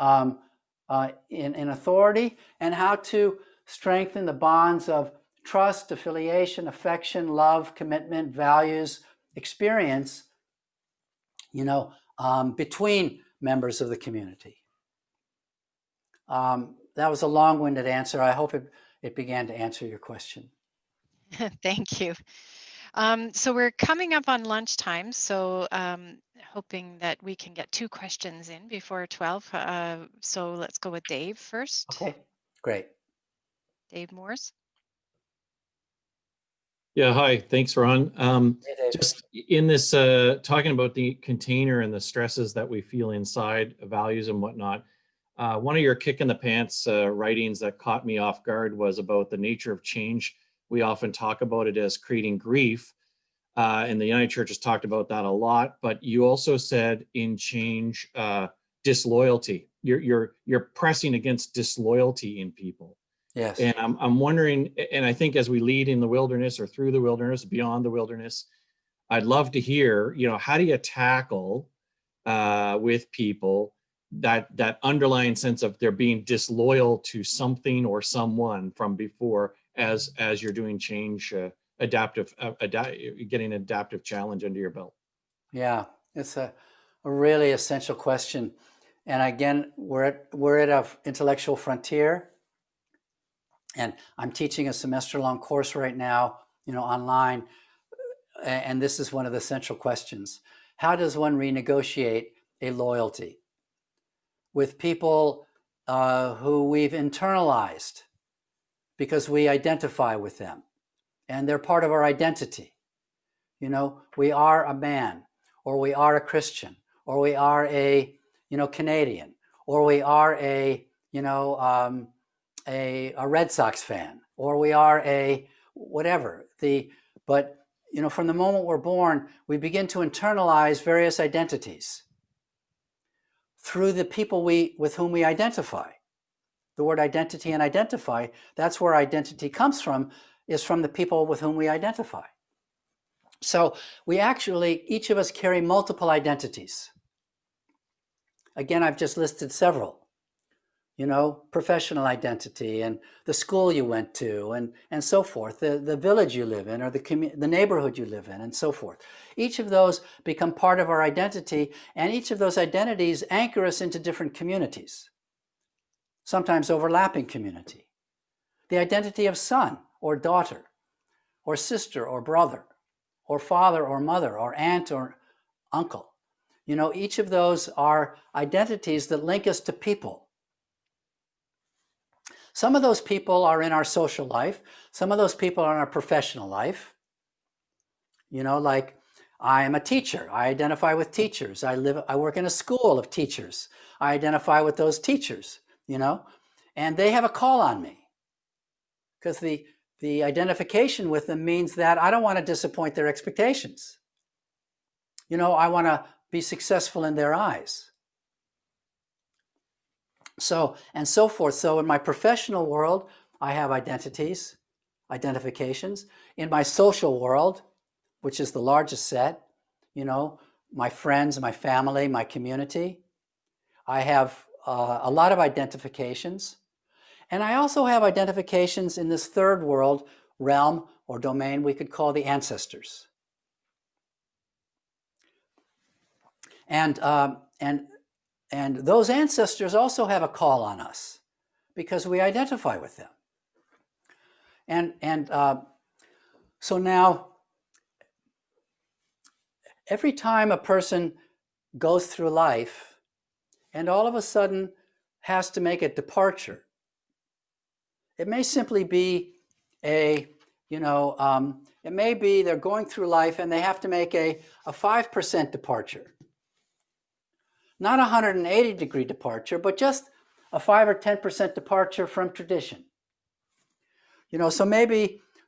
in authority, and how to strengthen the bonds of trust, affiliation, affection, love, commitment, values, experience, you know, between members of the community. That was a long-winded answer. I hope it began to answer your question. Thank you. So we're coming up on lunchtime, so hoping that we can get 2 questions in before 12. So let's go with Dave first. Okay, great. Dave Morse. Yeah, hi, thanks, Ron. Hey, Dave. Just in this, talking about the container and the stresses that we feel inside, values and whatnot, one of your kick in the pants writings that caught me off guard was about the nature of change. We often talk about it as creating grief, and the United Church has talked about that a lot, but you also said in change, disloyalty. You're pressing against disloyalty in people. Yes. And I'm wondering, and I think as we lead in the wilderness or through the wilderness, beyond the wilderness, I'd love to hear, you know, how do you tackle with people that underlying sense of they're being disloyal to something or someone from before as you're doing change, getting adaptive challenge under your belt? Yeah. It's a really essential question. And again, we're at an intellectual frontier. And I'm teaching a semester-long course right now, online. And this is one of the central questions. How does one renegotiate a loyalty with people who we've internalized because we identify with them and they're part of our identity? We are a man, or we are a Christian, or we are a, Canadian, or we are a Red Sox fan, or we are a whatever. But from the moment we're born, we begin to internalize various identities through the people with whom we identify. The word identity and identify, that's where identity comes from, is from the people with whom we identify. So we actually, each of us carry multiple identities. Again, I've just listed several. Professional identity and the school you went to and so forth, the village you live in or the neighborhood you live in and so forth. Each of those become part of our identity, and each of those identities anchor us into different communities, sometimes overlapping community. The identity of son or daughter or sister or brother or father or mother or aunt or uncle. Each of those are identities that link us to people. Some of those people are in our social life. Some of those people are in our professional life. Like I am a teacher. I identify with teachers. I work in a school of teachers. I identify with those teachers, and they have a call on me because the identification with them means that I don't want to disappoint their expectations. I want to be successful in their eyes. So, and so forth. So in my professional world, I have identifications. In my social world, which is the largest set, my friends, my family, my community, I have a lot of identifications. And I also have identifications in this third world realm or domain we could call the ancestors. And those ancestors also have a call on us because we identify with them. And so now, every time a person goes through life and all of a sudden has to make a departure, it may simply be it may be they're going through life and they have to make a 5% departure. Not a 180-degree departure, but just a 5 or 10% departure from tradition.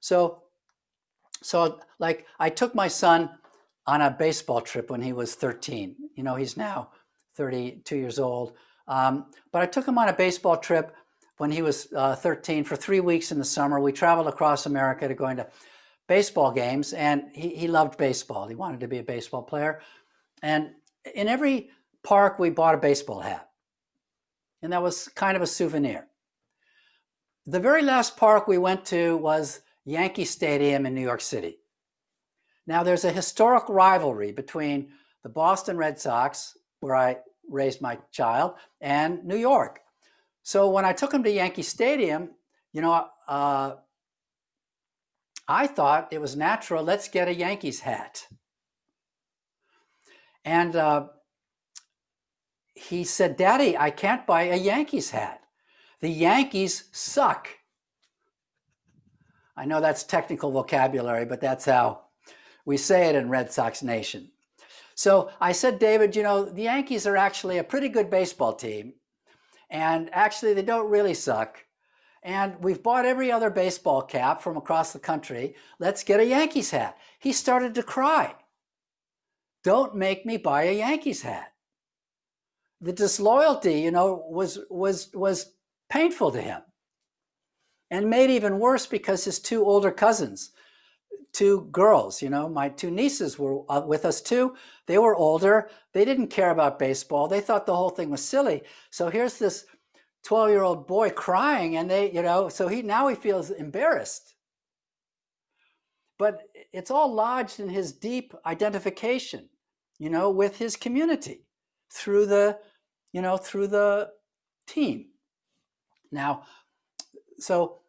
So like I took my son on a baseball trip when he was 13. He's now 32 years old. But I took him on a baseball trip when he was 13 for 3 weeks in the summer. We traveled across America to going to baseball games, and he loved baseball. He wanted to be a baseball player. And in every park, we bought a baseball hat. And that was kind of a souvenir. The very last park we went to was Yankee Stadium in New York City. Now, there's a historic rivalry between the Boston Red Sox, where I raised my child, and New York. So when I took him to Yankee Stadium, I thought it was natural, let's get a Yankees hat. And he said, "Daddy, I can't buy a Yankees hat. The Yankees suck." I know that's technical vocabulary, but that's how we say it in Red Sox Nation. So I said, "David, the Yankees are actually a pretty good baseball team. And actually, they don't really suck. And we've bought every other baseball cap from across the country. Let's get a Yankees hat." He started to cry. Don't make me buy a Yankees hat. The disloyalty, was painful to him, and made even worse because his two older cousins, two girls, my two nieces were with us too. They were older. They didn't care about baseball. They thought the whole thing was silly. So here's this 12-year-old boy crying, and so he feels embarrassed. But it's all lodged in his deep identification with his community through the, through the team. Now, so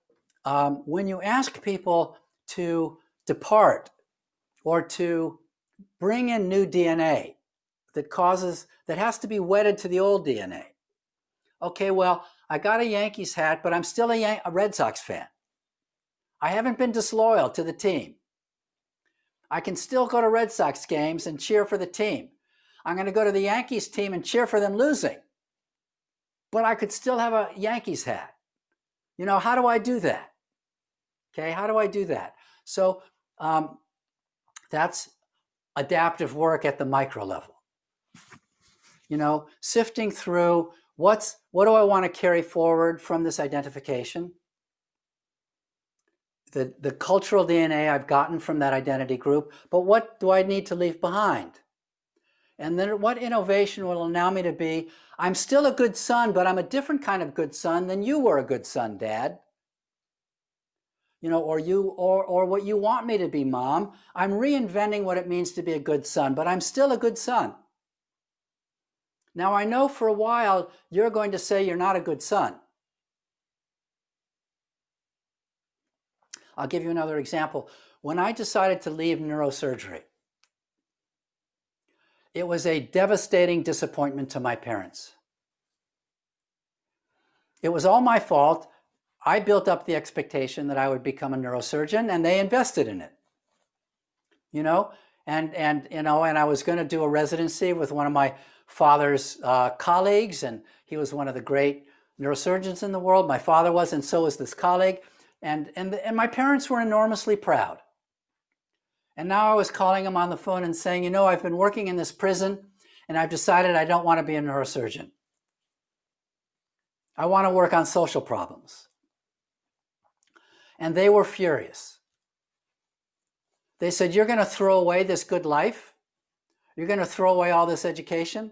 when you ask people to depart or to bring in new DNA that has to be wedded to the old DNA. Okay, well, I got a Yankees hat, but I'm still a Red Sox fan. I haven't been disloyal to the team. I can still go to Red Sox games and cheer for the team. I'm going to go to the Yankees team and cheer for them losing. But I could still have a Yankees hat. How do I do that? Okay, how do I do that? So that's adaptive work at the micro level. Sifting through what do I want to carry forward from this identification? The cultural DNA I've gotten from that identity group, but what do I need to leave behind? And then what innovation will allow me to be, I'm still a good son, but I'm a different kind of good son than you were a good son, Dad. Or what you want me to be, Mom. I'm reinventing what it means to be a good son, but I'm still a good son. Now, I know for a while you're going to say you're not a good son. I'll give you another example. When I decided to leave neurosurgery, it was a devastating disappointment to my parents. It was all my fault. I built up the expectation that I would become a neurosurgeon, and they invested in it. And I was going to do a residency with one of my father's colleagues, and he was one of the great neurosurgeons in the world. My father was, and so was this colleague. And my parents were enormously proud. And now I was calling them on the phone and saying, I've been working in this prison, and I've decided I don't want to be a neurosurgeon. I want to work on social problems. And they were furious. They said, you're going to throw away this good life? You're going to throw away all this education?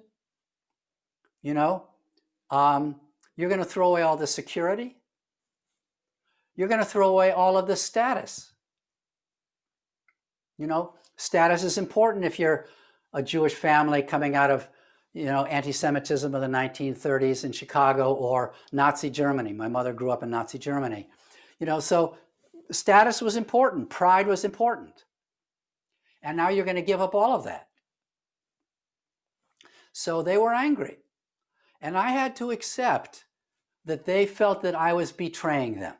You're going to throw away all the security? You're going to throw away all of the status. Status is important if you're a Jewish family coming out of, anti-Semitism of the 1930s in Chicago or Nazi Germany. My mother grew up in Nazi Germany. So status was important. Pride was important. And now you're going to give up all of that. So they were angry. And I had to accept that they felt that I was betraying them.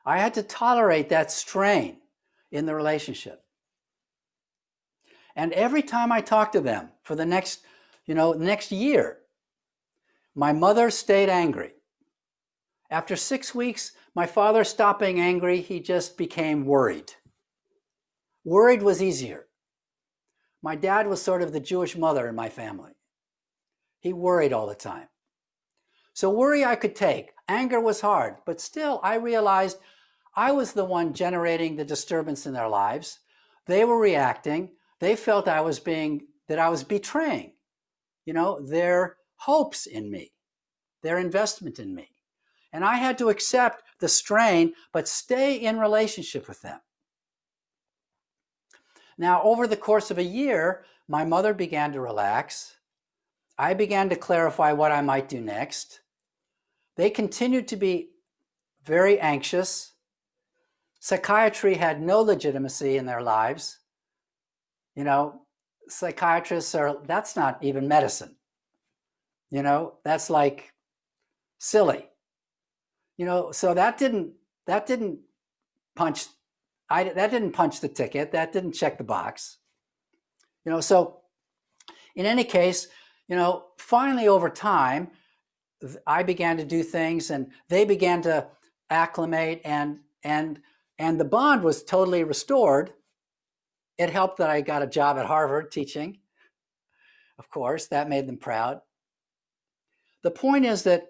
I had to tolerate that strain in the relationship. And every time I talked to them for the next year, my mother stayed angry. After 6 weeks, my father stopped being angry. He just became worried. Worried was easier. My dad was sort of the Jewish mother in my family. He worried all the time. So worry I could take. Anger was hard, but still I realized I was the one generating the disturbance in their lives. They were reacting. They felt that I was betraying, their hopes in me, their investment in me. And I had to accept the strain, but stay in relationship with them. Now, over the course of a year, my mother began to relax. I began to clarify what I might do next. They continued to be very anxious. Psychiatry had no legitimacy in their lives. Psychiatrists that's not even medicine. That's like silly. So that didn't punch the ticket. That didn't check the box. So in any case, finally over time, I began to do things and they began to acclimate and the bond was totally restored. It helped that I got a job at Harvard teaching. Of course, that made them proud. The point is that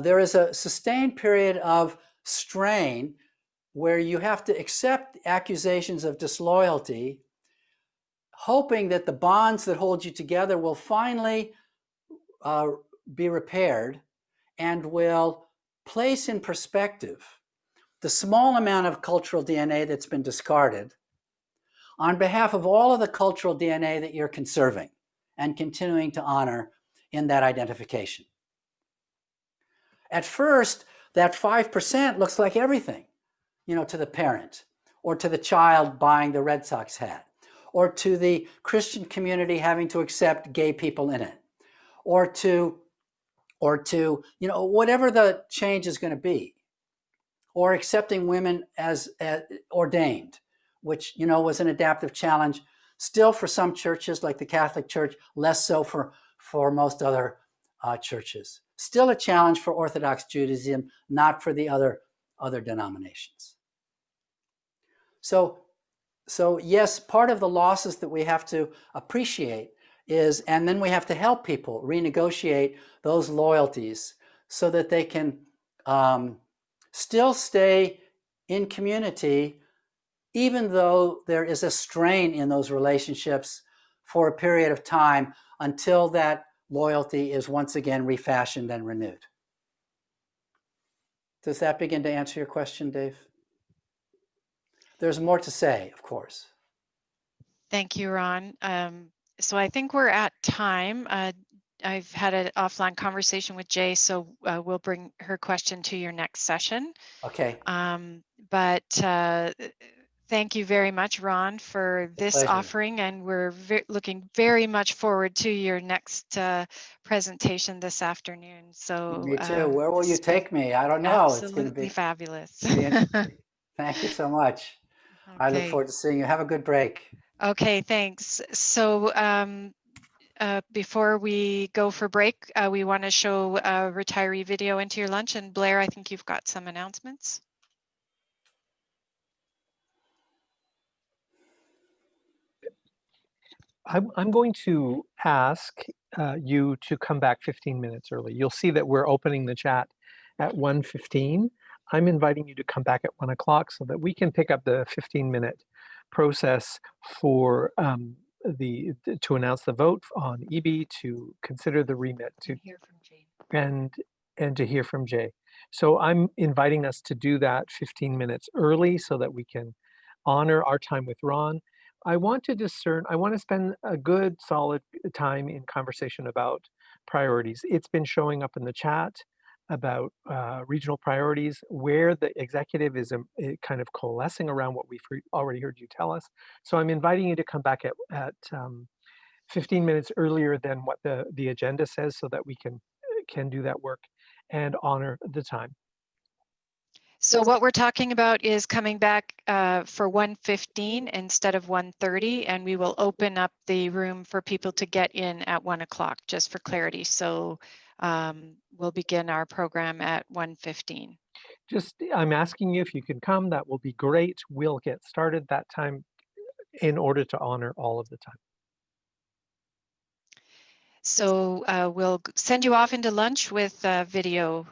there is a sustained period of strain where you have to accept accusations of disloyalty, hoping that the bonds that hold you together will finally be repaired and will place in perspective the small amount of cultural DNA that's been discarded on behalf of all of the cultural DNA that you're conserving and continuing to honor in that identification. At first, that 5% looks like everything, to the parent, or to the child buying the Red Sox hat, or to the Christian community having to accept gay people in it, or to whatever the change is going to be, or accepting women as ordained, which was an adaptive challenge, still for some churches like the Catholic Church, less so for most other churches. Still a challenge for Orthodox Judaism, not for the other denominations. So yes, part of the losses that we have to appreciate is, and then we have to help people renegotiate those loyalties so that they can still stay in community, even though there is a strain in those relationships for a period of time until that loyalty is once again refashioned and renewed. Does that begin to answer your question, Dave? There's more to say, of course. Thank you, Ron. So I think we're at time. I've had an offline conversation with Jay, so we'll bring her question to your next session. Okay. But thank you very much, Ron, for this Pleasure. offering, and we're looking very much forward to your next presentation this afternoon. So me too. Where will you take me? I don't know. Absolutely It's going to be fabulous. Thank you so much. Okay. I look forward to seeing you. Have a good break. Okay, thanks. So before we go for break, we want to show a retiree video into your lunch. And Blair, I think you've got some announcements. I'm going to ask you to come back 15 minutes early. You'll see that we're opening the chat at 1:15. I'm inviting you to come back at 1 o'clock so that we can pick up the 15-minute process for to announce the vote on EB, to consider the remit, to hear from Jay. and to hear from Jay. So I'm inviting us to do that 15 minutes early so that we can honor our time with Ron. I want to spend a good solid time in conversation about priorities. It's been showing up in the chat about regional priorities, where the executive is kind of coalescing around what we've already heard you tell us. So I'm inviting you to come back at 15 minutes earlier than what the agenda says, so that we can do that work and honor the time. So what we're talking about is coming back for 1:15 instead of 1:30, and we will open up the room for people to get in at 1 o'clock, just for clarity. So we'll begin our program at 1:15. I'm asking you if you can come. That will be great. We'll get started that time in order to honor all of the time. So we'll send you off into lunch with video.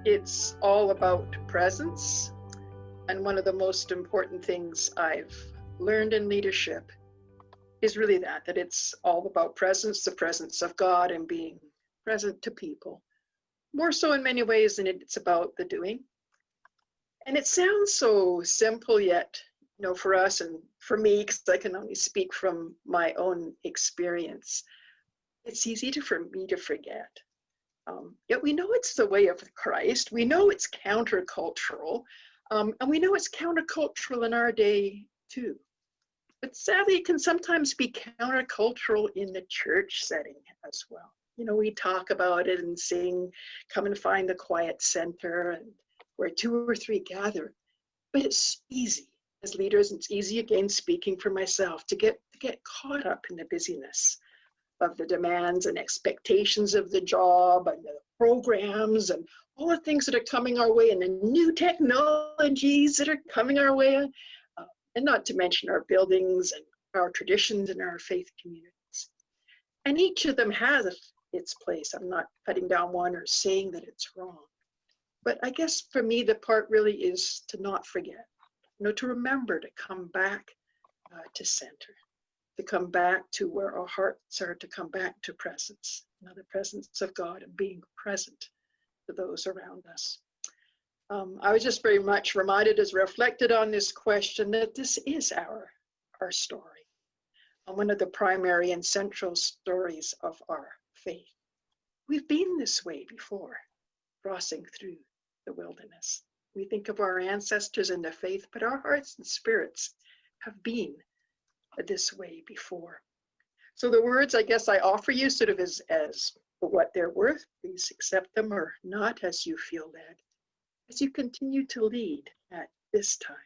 It's all about presence. And one of the most important things I've learned in leadership is really that it's all about presence, the presence of God, and being present to people. More so in many ways than it's about the doing. And it sounds so simple, yet, for us and for me, because I can only speak from my own experience, it's easy for me to forget. Yet we know it's the way of Christ. We know it's countercultural, and we know it's countercultural in our day too. But sadly, it can sometimes be countercultural in the church setting as well. We talk about it and sing, "Come and find the quiet center," and where 2 or 3 gather. But it's easy as leaders, and it's easy, again, speaking for myself, to get caught up in the busyness of the demands and expectations of the job and the programs and all the things that are coming our way and the new technologies that are coming our way, and not to mention our buildings and our traditions and our faith communities. And each of them has its place. I'm not cutting down one or saying that it's wrong. But I guess for me, the part really is to not forget, to remember to come back to center, to come back to where our hearts are, to come back to presence, the presence of God and being present to those around us. I was just very much reminded as reflected on this question that this is our story, one of the primary and central stories of our faith. We've been this way before, crossing through the wilderness. We think of our ancestors in the faith, but our hearts and spirits have been this way before. So the words I guess I offer you sort of as what they're worth, please accept them or not as you feel led, as you continue to lead at this time.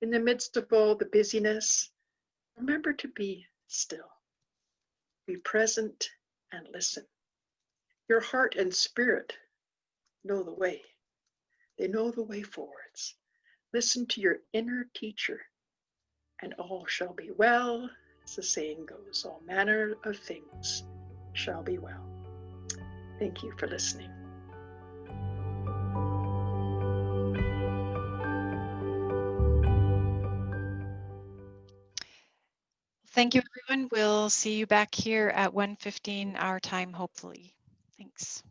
In the midst of all the busyness, remember to be still, be present and listen. Your heart and spirit know the way. They know the way forwards. Listen to your inner teacher, and all shall be well, as the saying goes, all manner of things shall be well. Thank you for listening. Thank you, everyone. We'll see you back here at 1:15 our time, hopefully. Thanks.